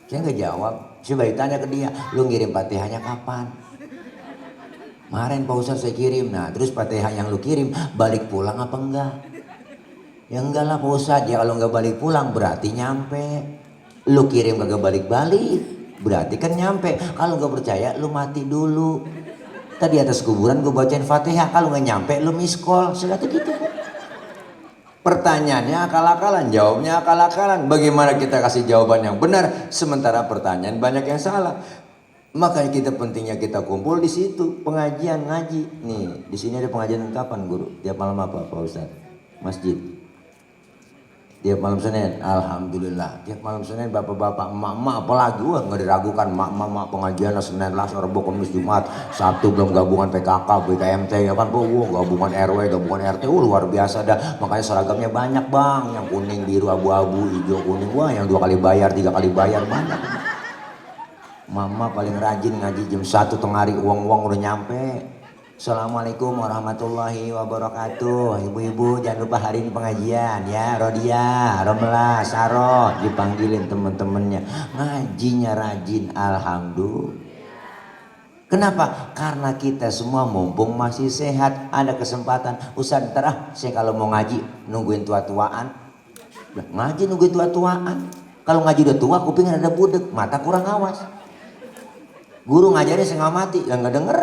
Saya nggak jawab. Saya balik tanya ke dia, lu ngirim Fatihahnya kapan? Kemarin Pak Ustadz saya kirim. Nah terus Fatihah yang lu kirim balik pulang apa enggak? Ya enggak lah Pak Ustadz. Ya kalau nggak balik pulang berarti nyampe. Lu kirim kagak balik-balik berarti kan nyampe. Kalau nggak percaya lu mati dulu. Tadi atas kuburan gue bacain Fatihah. Kalau nggak nyampe lu miss call. Sudah gitu. Pertanyaannya akal-akalan, jawabnya akal-akalan. Bagaimana kita kasih jawaban yang benar sementara pertanyaan banyak yang salah? Makanya kita pentingnya kita kumpul di situ, pengajian ngaji. Nih, di sini ada pengajian kapan Guru? Tiap malam apa Pak Ustadz? Masjid. Tiap malam Senin, alhamdulillah. Tiap malam Senin bapak-bapak, emak-emak, apalagi wah nggak diragukan, emak-emak pengajian Senin lah, Rabu, Kamis, Jumat, Sabtu belum gabungan PKK, BKMT ya kan, gabungan RW, gabungan RT, luar biasa dah. Makanya seragamnya banyak Bang, yang kuning, biru, abu-abu, hijau, kuning, wah yang 2 kali bayar, 3 kali bayar banyak. Mama paling rajin ngaji jam 1 tengah hari, uang udah nyampe. Assalamualaikum warahmatullahi wabarakatuh. Ibu-ibu jangan lupa hari ini pengajian ya. Rodia, Romla, Saro dipanggilin temen-temennya. Ngajinya rajin, alhamdulillah. Kenapa? Karena kita semua mumpung masih sehat, ada kesempatan. Ustaz ntar saya kalau mau ngaji nungguin tua-tuaan. Ngaji nungguin tua-tuaan. Kalau ngaji udah tua kupingnya ada budek, mata kurang awas. Guru ngajarin saya nggak mati, nggak denger.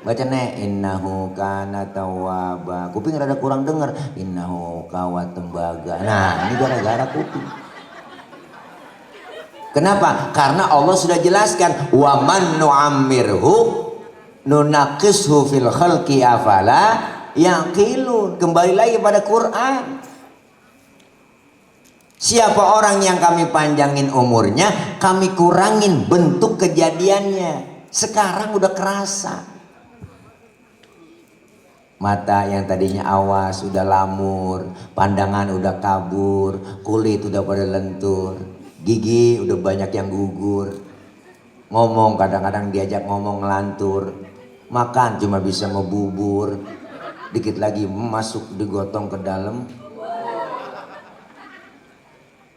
Baca innahu kana tawwaba. Kuping rada kurang denger. Innahu kawat tembaga. Nah, ini gara-gara kuping. Kenapa? Karena Allah sudah jelaskan wa man nu'ammirhu nunaqishu fil khalqi afala yaqilun. Kembali lagi pada Quran. Siapa orang yang kami panjangin umurnya, kami kurangin bentuk kejadiannya. Sekarang udah kerasa. Mata yang tadinya awas udah lamur, pandangan udah kabur, kulit udah pada lentur, gigi udah banyak yang gugur. Ngomong kadang-kadang diajak ngomong ngelantur, makan cuma bisa ngebubur, dikit lagi masuk digotong ke dalam.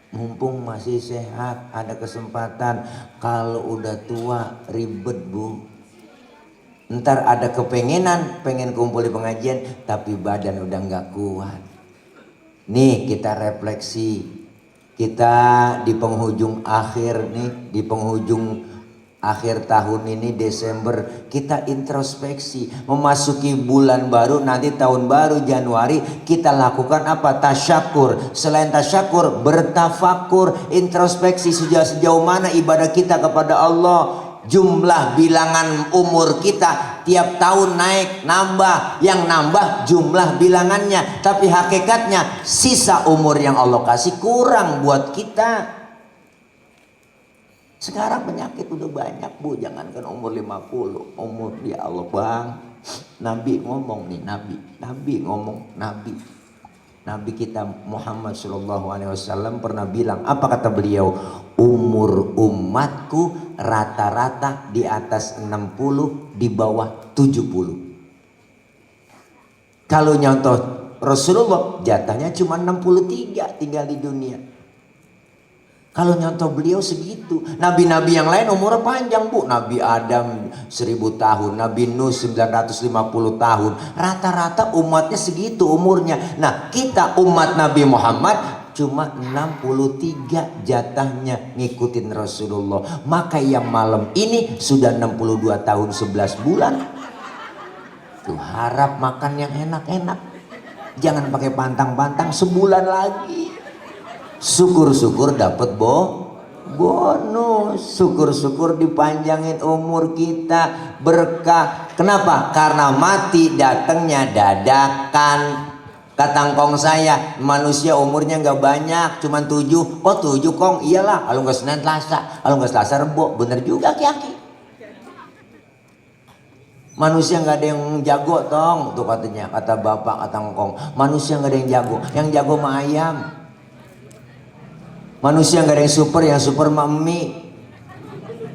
Mumpung masih sehat, ada kesempatan. Kalau udah tua ribet Bu. Ntar ada kepengenan, pengen kumpul di pengajian, tapi badan udah nggak kuat. Nih kita refleksi, kita di penghujung akhir nih, di penghujung Akhir tahun ini Desember kita introspeksi, memasuki bulan baru, nanti tahun baru Januari kita lakukan apa? Tasyakur. Selain tasyakur, bertafakur, introspeksi sejauh mana ibadah kita kepada Allah. Jumlah bilangan umur kita tiap tahun naik, nambah. Yang nambah jumlah bilangannya, tapi hakikatnya sisa umur yang Allah kasih kurang buat kita. Sekarang penyakit udah banyak bu, jangankan umur 50, umur ya Allah bang. Nabi ngomong nih, Nabi kita Muhammad SAW pernah bilang, apa kata beliau? Umur umatku rata-rata di atas 60, di bawah 70. Kalau nyontoh Rasulullah jatahnya cuma 63 tinggal di dunia. Kalau nyontoh beliau segitu. Nabi-nabi yang lain umurnya panjang bu. Nabi Adam 1000 tahun, Nabi Nuh 950 tahun. Rata-rata umatnya segitu umurnya. Nah kita umat Nabi Muhammad cuma 63 jatahnya ngikutin Rasulullah. Maka yang malam ini sudah 62 tahun 11 bulan. Tuh harap makan yang enak-enak. Jangan pakai pantang-pantang, sebulan lagi. Syukur-syukur dapat bonus. Syukur-syukur dipanjangin umur kita, berkah. Kenapa? Karena mati datangnya dadakan. Kata kong saya, manusia umurnya nggak banyak, cuma 7. Oh 7 kong, iyalah. Kalau nggak Senin Selasa, kalau nggak Selasa Rebo, bener juga ki-aki. Manusia nggak ada yang jago tong, tuh katanya, kata bapak, kata kong. Manusia nggak ada yang jago, mah ayam. Manusia nggak ada yang super mah mie.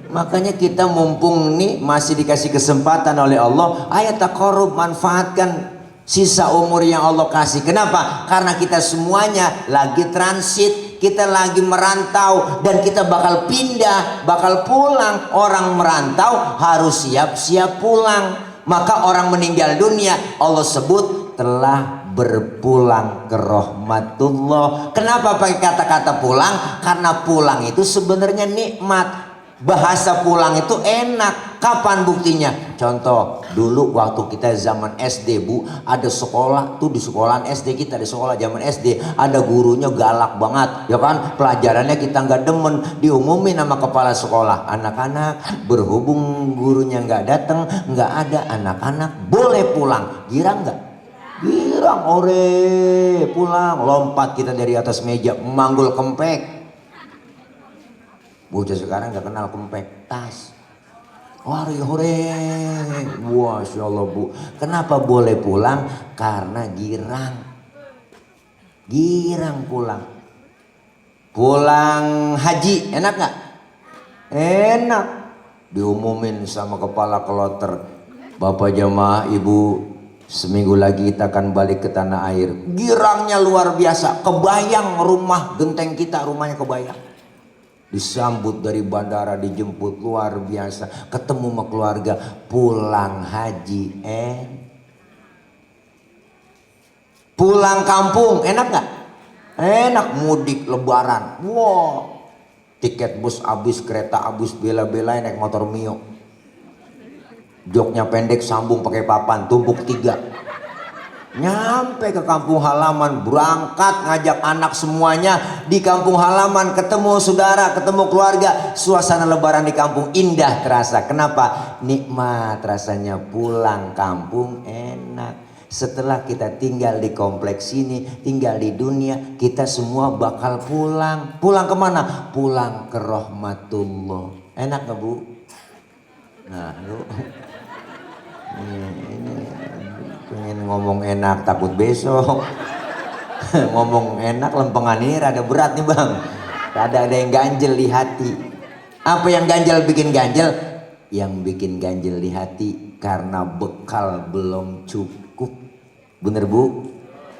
Makanya kita mumpung nih masih dikasih kesempatan oleh Allah, ayo taqarrub, manfaatkan sisa umur yang Allah kasih. Kenapa? Karena kita semuanya lagi transit, kita lagi merantau, dan kita bakal pindah, bakal pulang. Orang merantau harus siap-siap pulang. Maka orang meninggal dunia Allah sebut telah berpulang ke rahmatullah. Kenapa pakai kata-kata pulang? Karena pulang itu sebenarnya nikmat. Bahasa pulang itu enak. Kapan buktinya? Contoh, dulu waktu kita zaman SD bu, ada sekolah tuh, di sekolahan SD kita, di sekolah zaman SD ada gurunya galak banget, ya kan? Pelajarannya kita nggak demen, diumumin sama kepala sekolah, anak-anak berhubung gurunya nggak datang, nggak ada, anak-anak boleh pulang. Girang nggak? Girang, ore pulang. Lompat kita dari atas meja, memanggul kempek. Bocah sekarang gak kenal kempek, tas. Wari hore, masya Allah bu. Kenapa boleh pulang? Karena girang. Girang pulang. Pulang haji, enak gak? Enak. Diumumin sama kepala kloter, bapak jamaah, ibu, seminggu lagi kita akan balik ke tanah air. Girangnya luar biasa. Kebayang rumah genteng kita, rumahnya kebayang. Disambut dari bandara, dijemput, luar biasa. Ketemu sama keluarga, pulang haji. Pulang kampung, enak gak? Enak. Mudik lebaran, wow, tiket bus habis, kereta habis, bela-belain naik motor Mio. Joknya pendek, sambung pakai papan, tumpuk 3. Nyampe ke kampung halaman, berangkat ngajak anak semuanya di kampung halaman, ketemu saudara, ketemu keluarga. Suasana lebaran di kampung indah terasa. Kenapa? Nikmat rasanya pulang kampung, enak. Setelah kita tinggal di kompleks ini, tinggal di dunia, kita semua bakal pulang. Pulang kemana? Pulang ke rahmatullah. Enak gak bu? Nah lu ini pengen ngomong enak takut besok. Ngomong enak lempengan ini rada berat nih bang. Ada yang ganjel di hati. Apa yang ganjel bikin ganjel? Yang bikin ganjel di hati karena bekal belum cukup. Bener bu?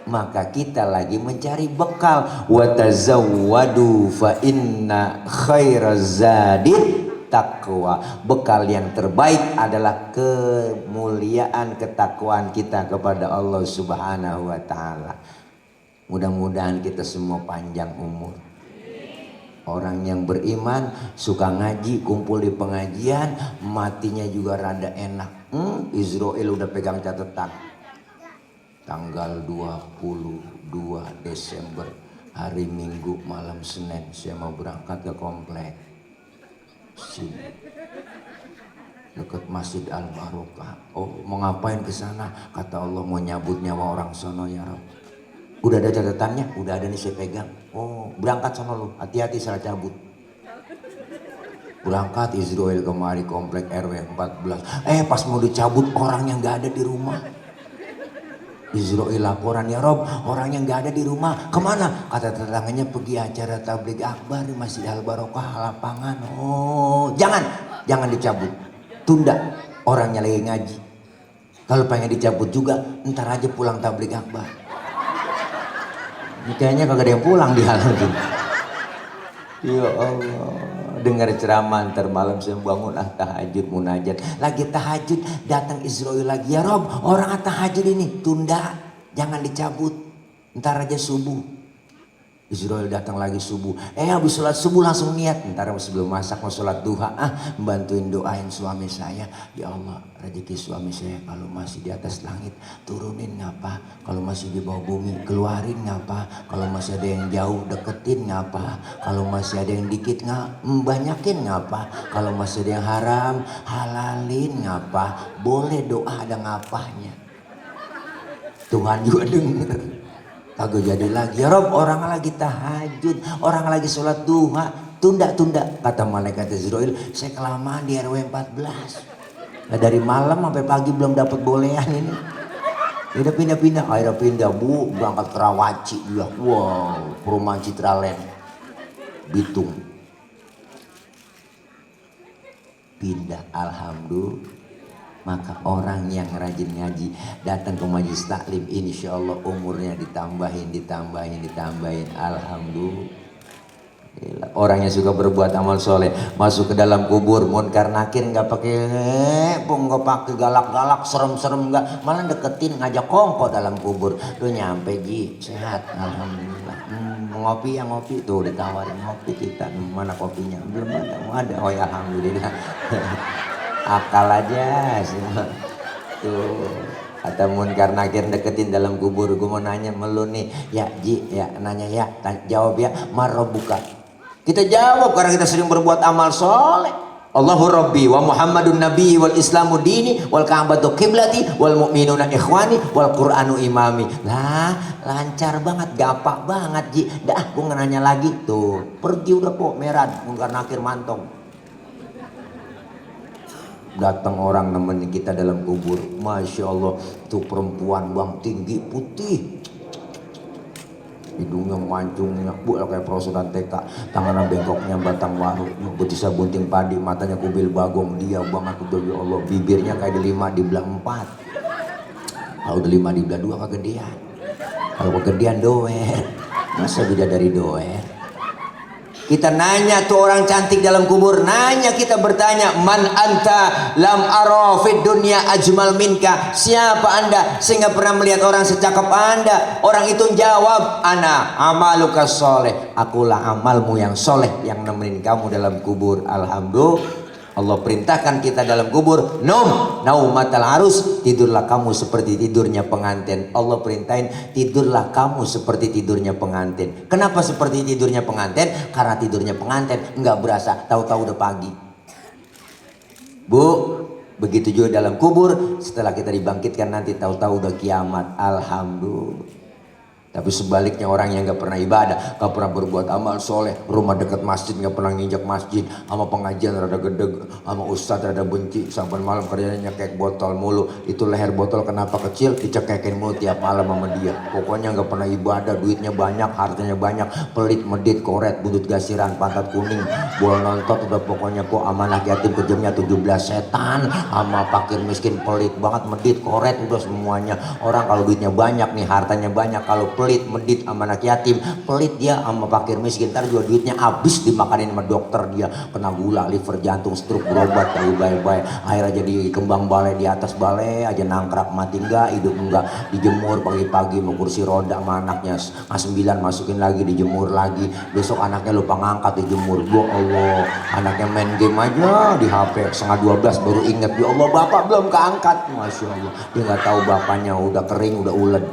Maka kita lagi mencari bekal. Wa tazawwadu fa inna khairaz zadid takwa. Bekal yang terbaik adalah kemuliaan, ketakwaan kita kepada Allah Subhanahu wa taala. Mudah-mudahan kita semua panjang umur. Orang yang beriman, suka ngaji, kumpul di pengajian, matinya juga rada enak. Israel udah pegang catatan. Tanggal 22 Desember, hari Minggu malam Senin, saya mau berangkat ke komplek sini, dekat Masjid Al Barokah. Oh, mau ngapain ke sana? Kata Allah, mau nyabut nyawa orang sono ya Rob. Udah ada catatannya, udah ada nih saya pegang. Oh, berangkat sama lu, hati-hati salah cabut. Berangkat Israel kemari komplek RW 14. Pas mau dicabut orangnya nggak ada di rumah. Israel laporan, ya Rob, orangnya nggak ada di rumah. Kemana? Kata tetangganya pergi acara tabligh akbar di Masjid Al Barokah lapangan. Oh, jangan dicabut, tunda. Orangnya lagi ngaji. Kalau pengen dicabut juga, ntar aja pulang tabligh akbar. Ini kayaknya kagak ada yang pulang di hal itu. Ya Allah, dengar ceramah ntar malam saya bangun tahajud munajat. Lagi tahajud datang Israel lagi, ya Rob, orang tahajud ini tunda, jangan dicabut, ntar aja subuh. Israel datang lagi subuh. Habis sholat subuh langsung niat, ntar sebelum masak mau sholat duha, bantuin doain suami saya. Ya Allah, rezeki suami saya kalau masih di atas langit turunin ngapa, kalau masih di bawah bumi keluarin ngapa, kalau masih ada yang jauh deketin ngapa, kalau masih ada yang dikit banyakin ngapa, kalau masih ada yang haram halalin ngapa. Boleh doa ada ngapanya, Tuhan juga denger. Kagak jadi lagi, ya Rob, orang lagi tahajud, orang lagi sholat duha, tunda. Kata malaikat Israel, saya kelamaan di RW 14. Nah, dari malam sampai pagi belum dapat bolehan ini. Udah pindah, akhirnya pindah bu, berangkat Karawaci dia. Wow, perumahan Citraland, Bitung. Pindah, alhamdulillah. Maka orang yang rajin ngaji datang ke majelis taklim, insya Allah umurnya ditambahin. Alhamdulillah. Orang yang suka berbuat amal soleh masuk ke dalam kubur munkar nakir nggak pakai galak-galak, serem-serem nggak, malah deketin, ngajak kongko dalam kubur. Lu nyampe ji, sehat, alhamdulillah. Ngopi ya ngopi, tuh ditawarin ngopi kita, mana kopinya, belum ada. Oh ya alhamdulillah. Akal aja semua tuh. Kata munkar nakir deketin dalam kubur. Gue mau nanya melu nih, ya Ji, ya nanya ya, jawab ya, marrobuka. Kita jawab karena kita sering berbuat amal soleh. Allahu Rabbi wa Muhammadun Nabi wal Islamu dini wal Ka'batu qiblati wal mu'minuna ikhwani wal Qur'anu imami. Lah, lancar banget, gampang banget Ji. Dah, gue nanya lagi tuh. Pergi udah kok merah munkar nakir mantong. Datang orang nemenin kita dalam kubur, masya Allah, tuh perempuan bang tinggi putih, hidungnya mancungnya kayak perosotan TK, tangannya bengkoknya batang waru, betisnya bunting padi, matanya kubil bagong, dia banget tuh ya Allah, bibirnya kayak delima dibelah 4. Kalau delima dibelah 2 kegedean, kalau kegedean doer, masa beda dari doer. Kita nanya tuh orang cantik dalam kubur, nanya, kita bertanya, man anta lam ara fid dunya ajmal minka. Siapa anda sehingga pernah melihat orang secakap anda? Orang itu jawab, ana amaluka soleh, akulah amalmu yang soleh yang nemenin kamu dalam kubur. Alhamdulillah. Allah perintahkan kita dalam kubur, naumatal arus, tidurlah kamu seperti tidurnya pengantin. Allah perintahin, tidurlah kamu seperti tidurnya pengantin. Kenapa seperti tidurnya pengantin? Karena tidurnya pengantin nggak berasa, tahu-tahu udah pagi. Bu, begitu juga dalam kubur, setelah kita dibangkitkan nanti tahu-tahu udah kiamat. Alhamdulillah. Tapi sebaliknya orang yang gak pernah ibadah, gak pernah berbuat amal soleh, rumah dekat masjid gak pernah nginjak masjid, sama pengajian rada gedeg, sama ustadz rada benci, sampai malam kerjanya nyekek botol mulu. Itu leher botol kenapa kecil, dicekekin mulu tiap malam sama dia. Pokoknya gak pernah ibadah, duitnya banyak, hartanya banyak, pelit, medit, koret, buntut gasiran, pantat kuning, bola nonton, udah pokoknya kok amanah yatim kejamnya 17 setan, sama fakir miskin pelit banget, medit, koret, udah semuanya. Orang kalau duitnya banyak nih, hartanya banyak, kalau pelit medit sama anak yatim, pelit dia sama fakir miskin, ntar juga duitnya habis dimakanin sama dokter, dia kena gula, liver, jantung, stroke, berobat kayak baik-baik, akhirnya jadi kembang balai di atas balai aja, nangkrak, mati enggak, hidup enggak, dijemur pagi-pagi mau kursi roda sama anaknya, A9 masukin lagi, dijemur lagi, besok anaknya lupa ngangkat, dijemur. Ya Allah, anaknya main game aja di HP, setengah 12 baru inget, ya Allah bapak belum keangkat. Masya Allah, dia nggak tahu bapaknya udah kering, udah ulet.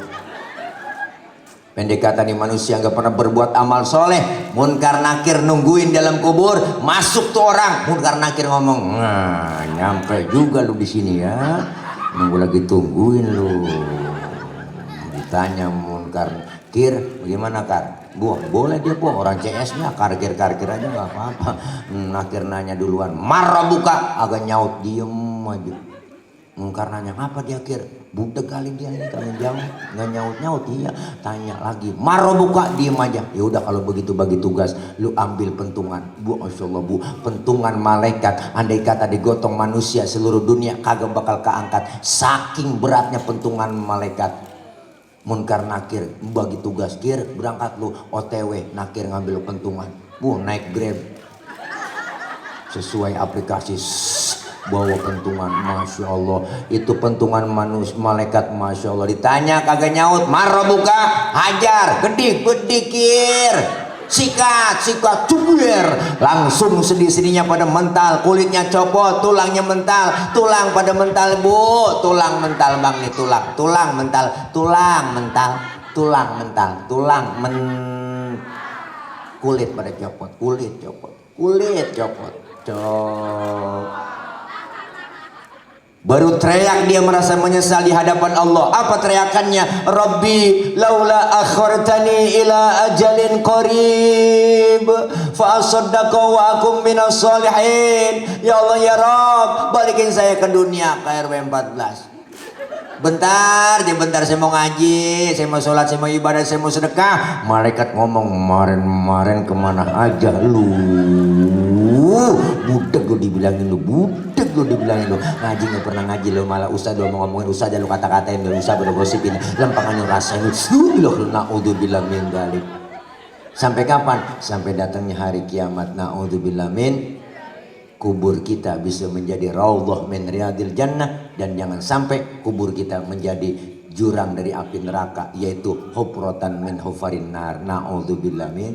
Pendek kata nih, manusia nggak pernah berbuat amal soleh, munkar nakir nungguin dalam kubur, masuk tuh orang, munkar nakir ngomong, nah nyampe juga lu di sini ya, nunggu lagi tungguin lu. Ditanya munkar nakir, bagaimana kar? Boleh dia bu, orang CS-nya karkir aja nggak apa-apa. Nakir nanya duluan, marah buka, agak nyaut, diem aja. Munkar nanya, apa dia kir? Budek kali dia ini, kalau jauh nggak nyaut iya. Tanya lagi, marah buka, diem aja. Ya udah kalau begitu bagi tugas, lu ambil pentungan. Bu, Masya Allah bu, pentungan malaikat. Andai kata digotong manusia seluruh dunia kagak bakal keangkat, saking beratnya pentungan malaikat. Munkar nakir bagi tugas, kir berangkat lu OTW, nakir ngambil pentungan. Bu, naik Grab sesuai aplikasi, bawa pentungan. Masya Allah, itu pentungan manusia malaikat. Masya Allah, ditanya kagak nyaut, marah buka, hajar, gedik kir, sikat cubuer, langsung sedih-sedihnya pada mental, kulitnya copot, tulangnya mental, tulang pada mental bu, tulang mental bang nih, tulang mental, kulit pada copot, kulit copot. Baru teriak dia merasa menyesal di hadapan Allah. Apa teriakannya? Rabbi laula akhartani ila ajalin qarib fa asaddaqa wa akum minas solihin. Ya Allah ya Rabb, balikin saya ke dunia ke RW 14. Bentar saya mau ngaji, saya mau sholat, saya mau ibadah, saya mau sedekah. Malaikat ngomong, kemarin kemana aja lu? Budek lu dibilangin lu, ngaji nggak pernah ngaji lu, malah ustaz lu ngomongin ustaz aja lu kata-katain, lu ustaz udah gosipin, lempangan lu rasain lu, naudzubillah min dzalik. Sampai kapan? Sampai datangnya hari kiamat. Naudzubillah min, kubur kita bisa menjadi raudhah min riyadil jannah, dan jangan sampai kubur kita menjadi jurang dari api neraka, yaitu hufratan min hufarin nar. Naudzubillah min.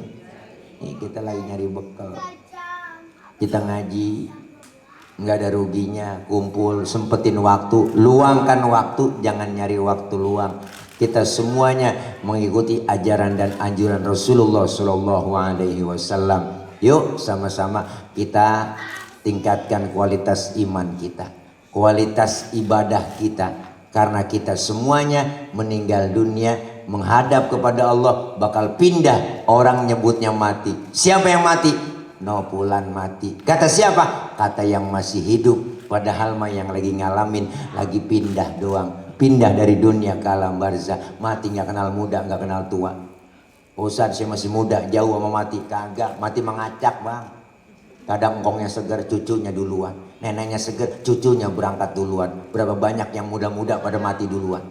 Ini kita lagi nyari bekal. Kita ngaji nggak ada ruginya, kumpul, sempetin waktu, luangkan waktu, jangan nyari waktu luang. Kita semuanya mengikuti ajaran dan anjuran Rasulullah Shallallahu Alaihi Wasallam. Yuk sama-sama kita tingkatkan kualitas iman kita, kualitas ibadah kita, karena kita semuanya meninggal dunia menghadap kepada Allah, bakal pindah. Orang nyebutnya mati. Siapa yang mati? Nopulan mati. Kata siapa? Kata yang masih hidup, padahal mah yang lagi ngalamin lagi pindah doang, pindah dari dunia ke alam barzah. Mati nggak kenal muda, nggak kenal tua. Ustaz saya masih muda, jauh sama mati. Kagak, mati mengacak bang. Kadang engkongnya segar, cucunya duluan. Neneknya segar, cucunya berangkat duluan. Berapa banyak yang muda-muda pada mati duluan.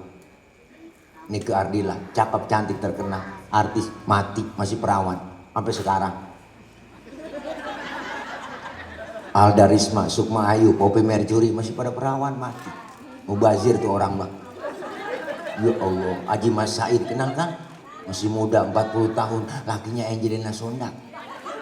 Nike Ardila, cakep cantik terkenal, artis, mati masih perawan sampai sekarang. Alda Risma, Sukma Ayu, Poppy Mercury masih pada perawan, mati. Mubazir tuh orang bang. Ya Allah, Haji Mas Said kenal kan? Masih muda 40 tahun, lakinya Angelina Sondak.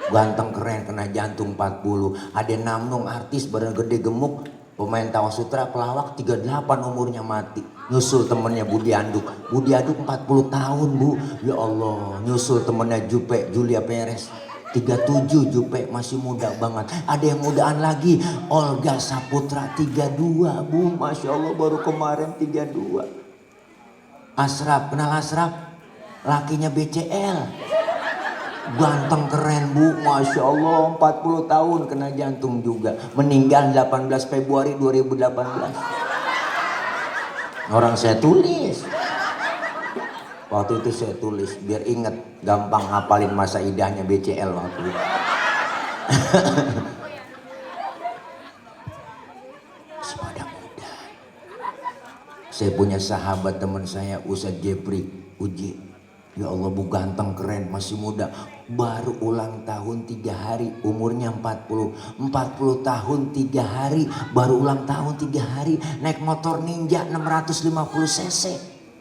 Ganteng keren, kena jantung 40. Ada Namnung, artis badan gede gemuk, pemain tawasutra, pelawak 38 umurnya mati. Nyusul temennya Budi Anduk 40 tahun bu. Ya Allah, nyusul temennya Julia Perez 37, Jupe masih muda banget. Ada yang mudaan lagi, Olga Saputra 32 bu, Masya Allah baru kemarin 32. Asraf, kenal Asraf? Lakinya BCL, ganteng keren bu, Masya Allah 40 tahun, kena jantung juga, meninggal 18 Februari 2018. Orang saya tulis. Waktu itu saya tulis biar inget, gampang ngapalin masa idahnya BCL waktu itu. Sepada muda. Saya punya sahabat teman saya Ustadz Jepri Uji. Ya Allah, Bu ganteng, keren, masih muda. Baru ulang tahun 3 hari, umurnya 40 tahun 3 hari, baru ulang tahun 3 hari, naik motor Ninja 650 cc,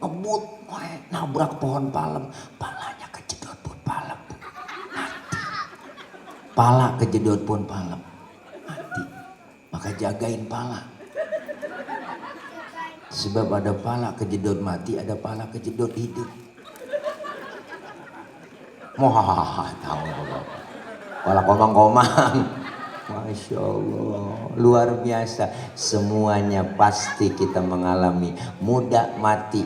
ngebut, nabrak pohon palem, palanya kejedot pohon palem, mati. Pala kejedot pohon palem, mati. Maka jagain pala. Sebab ada pala kejedot mati, ada pala kejedot hidup. Wah, tahu kalau komang-komang, masya Allah, luar biasa. Semuanya pasti kita mengalami. Muda mati,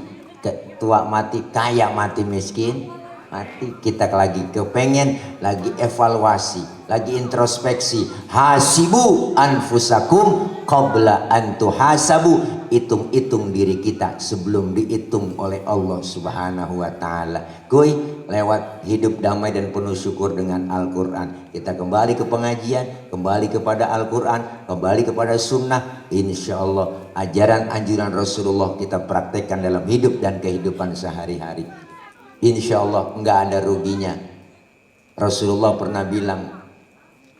tua mati, kaya mati, miskin mati. Kita lagi kepengen, lagi evaluasi, lagi introspeksi. Hasibu anfusakum qabla an tuhasabu. Hitung-hitung diri kita sebelum dihitung oleh Allah Subhanahu wa Ta'ala. Kuy, lewat hidup damai dan penuh syukur dengan Al-Quran, kita kembali ke pengajian, kembali kepada Al-Quran, kembali kepada sunnah. Insya Allah ajaran anjuran Rasulullah kita praktekkan dalam hidup dan kehidupan sehari-hari. Insya Allah nggak ada ruginya. Rasulullah pernah bilang,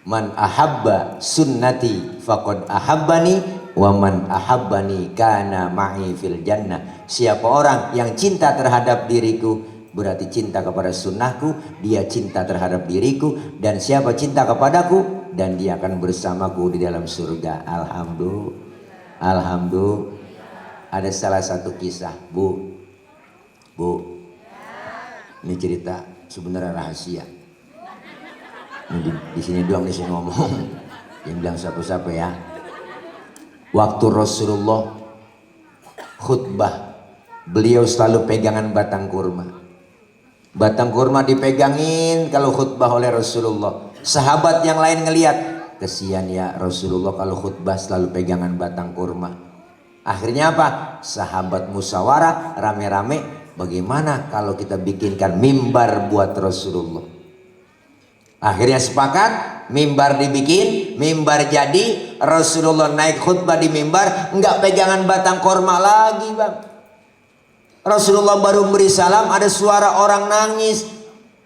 man ahabba sunnati faqad ahabbani, wa man ahabbani kana ma'i fil jannah. Siapa orang yang cinta terhadap diriku, berarti cinta kepada sunnahku, dia cinta terhadap diriku. Dan siapa cinta kepadaku, dan dia akan bersamaku di dalam surga. Alhamdulillah. Alhamdulillah. Ada salah satu kisah, Bu, ini cerita sebenarnya rahasia. Di sini doang di sini ngomong. Yang bilang siapa-siapa ya. Waktu Rasulullah khutbah, beliau selalu pegangan batang kurma. Batang kurma dipegangin kalau khutbah oleh Rasulullah. Sahabat yang lain ngelihat, kesian ya Rasulullah kalau khutbah selalu pegangan batang kurma. Akhirnya apa? Sahabat musyawarah rame-rame, bagaimana kalau kita bikinkan mimbar buat Rasulullah. Akhirnya sepakat, mimbar dibikin, mimbar jadi. Rasulullah naik khutbah di mimbar, enggak pegangan batang korma lagi, Bang. Rasulullah baru beri salam, ada suara orang nangis.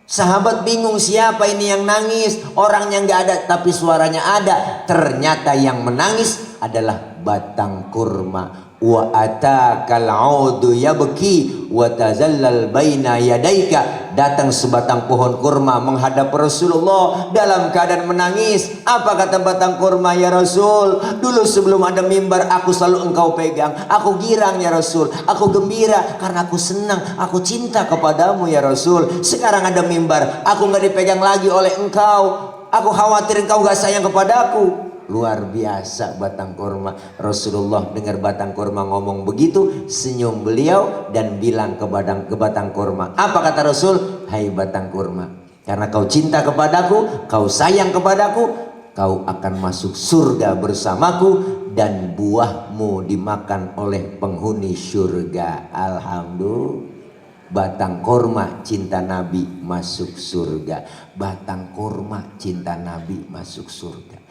Sahabat bingung, siapa ini yang nangis? Orangnya enggak ada, tapi suaranya ada. Ternyata yang menangis adalah batang kurma. Wa atakal audu yabki wa tazallal baina yadaika. Datang sebatang pohon kurma menghadap Rasulullah dalam keadaan menangis. Apa kata batang kurma? Ya Rasul, dulu sebelum ada mimbar aku selalu engkau pegang. Aku girang ya Rasul, aku gembira karena aku senang, aku cinta kepadamu ya Rasul. Sekarang ada mimbar, aku gak dipegang lagi oleh engkau. Aku khawatir engkau gak sayang kepadaku. Luar biasa batang kurma. Rasulullah dengar batang kurma ngomong begitu, senyum beliau dan bilang ke batang kurma. Apa kata Rasul? Hai batang kurma, karena kau cinta kepadaku, kau sayang kepadaku, kau akan masuk surga bersamaku dan buahmu dimakan oleh penghuni surga. Alhamdulillah. Batang kurma cinta Nabi masuk surga. Batang kurma cinta Nabi masuk surga.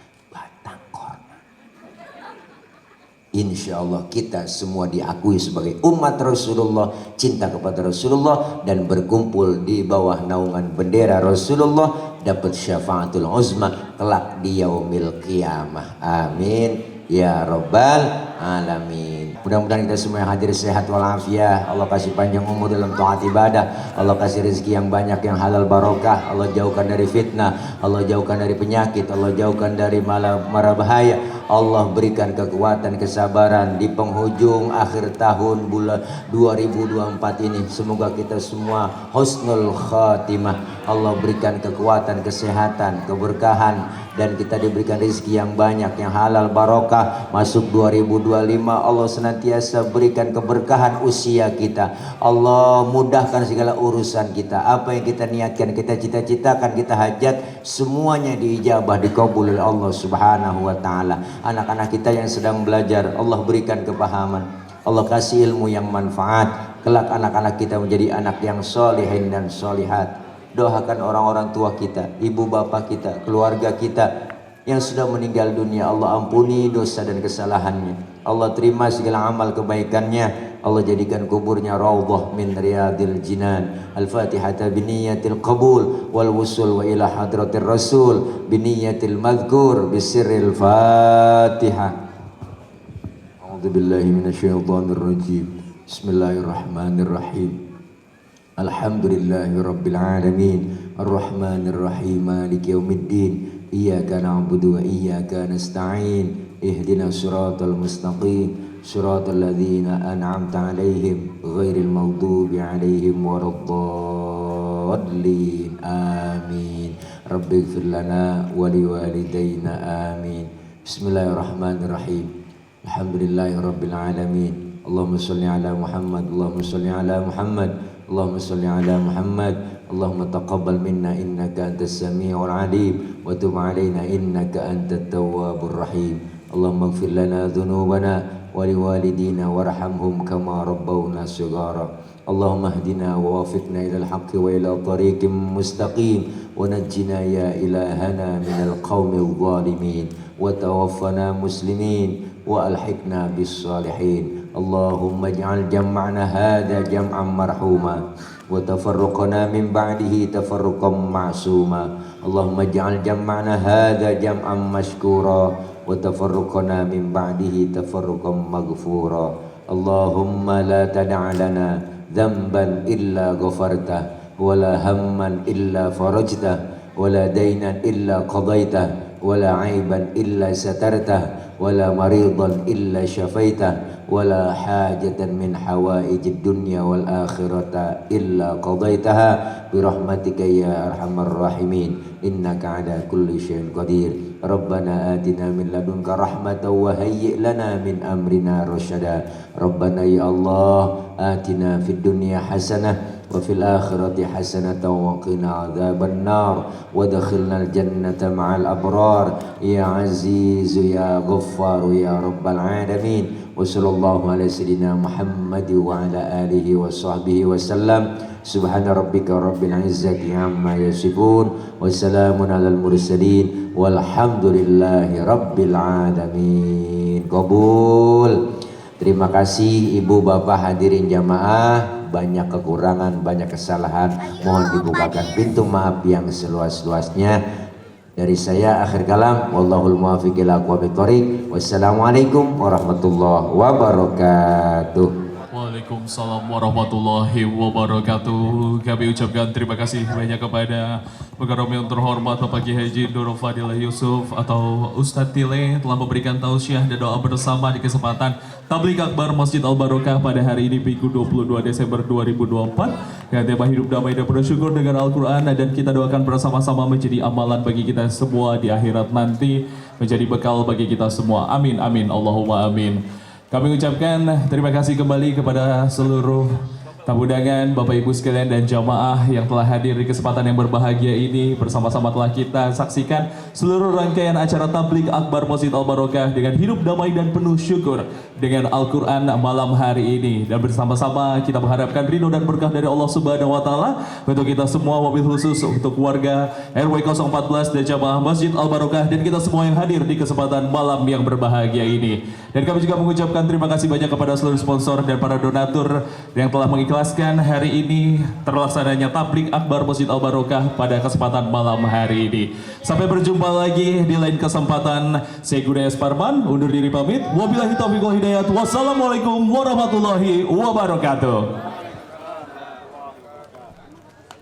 Insya Allah kita semua diakui sebagai umat Rasulullah, cinta kepada Rasulullah dan berkumpul di bawah naungan bendera Rasulullah, dapat syafaatul uzma kelak di yaumil qiyamah. Amin ya rabbal alamin. Mudah-mudahan kita semua yang hadir sehat walafiat. Allah kasih panjang umur dalam taat ibadah. Allah kasih rezeki yang banyak, yang halal barokah. Allah jauhkan dari fitnah, Allah jauhkan dari penyakit, Allah jauhkan dari mara bahaya. Allah berikan kekuatan, kesabaran di penghujung akhir tahun bulan 2024 ini. Semoga kita semua husnul khatimah. Allah berikan kekuatan, kesehatan, keberkahan, dan kita diberikan rezeki yang banyak, yang halal barokah. Masuk 2025 Allah senantiasa berikan keberkahan usia kita. Allah mudahkan segala urusan kita. Apa yang kita niatkan, kita cita-citakan, kita hajat, semuanya diijabah, dikabul oleh Allah Subhanahu wa Ta'ala. Anak-anak kita yang sedang belajar, Allah berikan kepahaman, Allah kasih ilmu yang manfaat. Kelak anak-anak kita menjadi anak yang solehin dan solihat. Doakan orang-orang tua kita, ibu bapak kita, keluarga kita yang sudah meninggal dunia. Allah ampuni dosa dan kesalahannya, Allah terima segala amal kebaikannya, Allah jadikan kuburnya raudhah min riyadil jinan. Al-Fatihah biniyatil qabul wal wusul wa ila hadratir rasul biniyatil madhkur bisirril Fatihah. A'udzu billahi minasyaitonir rajim. Bismillahirrahmanirrahim. Alhamdulillahi rabbil alamin. Ar-Rahmanir Rahim. Maliki yaumiddin. Iyyaka na'budu wa iyyaka nasta'in. Ihdinas siratal mustaqim. Siratal ladzina an'amta 'alaihim ghairil maghdubi 'alaihim waladdallin. Amin. Rabbighfir lana wa liwalidayna. Amin. Bismillahirrahmanirrahim. Alhamdulillahi rabbil alamin. Allahumma shalli ala Muhammad. Allahumma shalli ala Muhammad. Allahumma shalli ala Muhammad. Allahumma taqabbal minna innaka antas samiul alim wa tub alaina innaka antat tawwabur rahim. Allahumma ighfir lana dhunubana wa liwalidina warhamhum kama rabbawna shighara. Allahumma hdina wa wafiqna ila al-haqqi wa ila tariqim mustaqim wa najjina ya ilahana minal qaumil zalimin wa tawaffana muslimin wa alhiqna bis salihin. Allahumma ij'al jam'ana hadha jam'an marhuma wa tafarruqana min ba'dihi tafarruqan ma'suma. Allahumma ij'al jam'ana hadha jam'an mashkura wa tafarruqana min ba'dihi tafarruqan maghfura. Allahumma la tada' lana dhanban illa ghafartah wa la hamman illa farajtah wa la daynan illa qadaitah wa la 'aiban illa satartah wa la maridan illa syafaitah wala hajatan min hawaijid dunya wal akhirata illa qadaitaha birahmatika ya arhamar rahimin innaka ala kulli syai'in qadir. Rabbana atina min ladunka rahmatan wa hayyi' lana min amrina rasyada. Rabbana ya Allah atina fid dunya hasanah wa fil akhirati hasanatan wa qina adzaban nar wa adkhilnal jannata ma'al abrar ya azizu ya ghaffar ya rabbal alamin. Wa sallallahu ala sayyidina Muhammad wa ala alihi wa sahbihi wa sallam. Subhana rabbika rabbil izzati amma yasifun wa salamun alal mursalin walhamdulillahi rabbil alamin. Qabul. Terima kasih ibu bapak hadirin jamaah. Banyak kekurangan, banyak kesalahan, mohon dibukakan pintu maaf yang seluas-luasnya. Dari saya akhir kalam, wallahul muwaffiq ila aqwamit thoriq. Wassalamualaikum warahmatullahi wabarakatuh. Waalaikumsalam warahmatullahi wabarakatuh. Kami ucapkan terima kasih banyak kepada Pengarami yang terhormat Bapak Kiai Haji Nurul Fadilah Yusuf atau Ustadz Tile telah memberikan tausiah dan doa bersama di kesempatan Tabligh Akbar Masjid Al Barokah pada hari ini Minggu 22 Desember 2024 dengan tema hidup damai dan bersyukur dengan Al-Quran, dan kita doakan bersama-sama menjadi amalan bagi kita semua di akhirat nanti, menjadi bekal bagi kita semua. Amin, amin, Allahumma amin. Kami ucapkan terima kasih kembali kepada seluruh tamu undangan, Bapak Ibu sekalian dan jamaah yang telah hadir di kesempatan yang berbahagia ini. Bersama-sama telah kita saksikan seluruh rangkaian acara Tabligh Akbar Masjid Al Barokah dengan hidup damai dan penuh syukur dengan Al-Quran malam hari ini. Dan bersama-sama kita mengharapkan ridho dan berkah dari Allah Subhanahu wa Ta'ala untuk kita semua, wabil khusus untuk warga RW 014 dan jamaah Masjid Al Barokah dan kita semua yang hadir di kesempatan malam yang berbahagia ini. Dan kami juga mengucapkan terima kasih banyak kepada seluruh sponsor dan para donatur yang telah mengikhlaskan hari ini terlaksananya Tabligh Akbar Masjid Al Barokah pada kesempatan malam hari ini. Sampai berjumpa lagi di lain kesempatan. Saya Gunaya Sparman undur diri pamit. Wabillahi taufiq wal hidayah. Wassalamualaikum warahmatullahi wabarakatuh.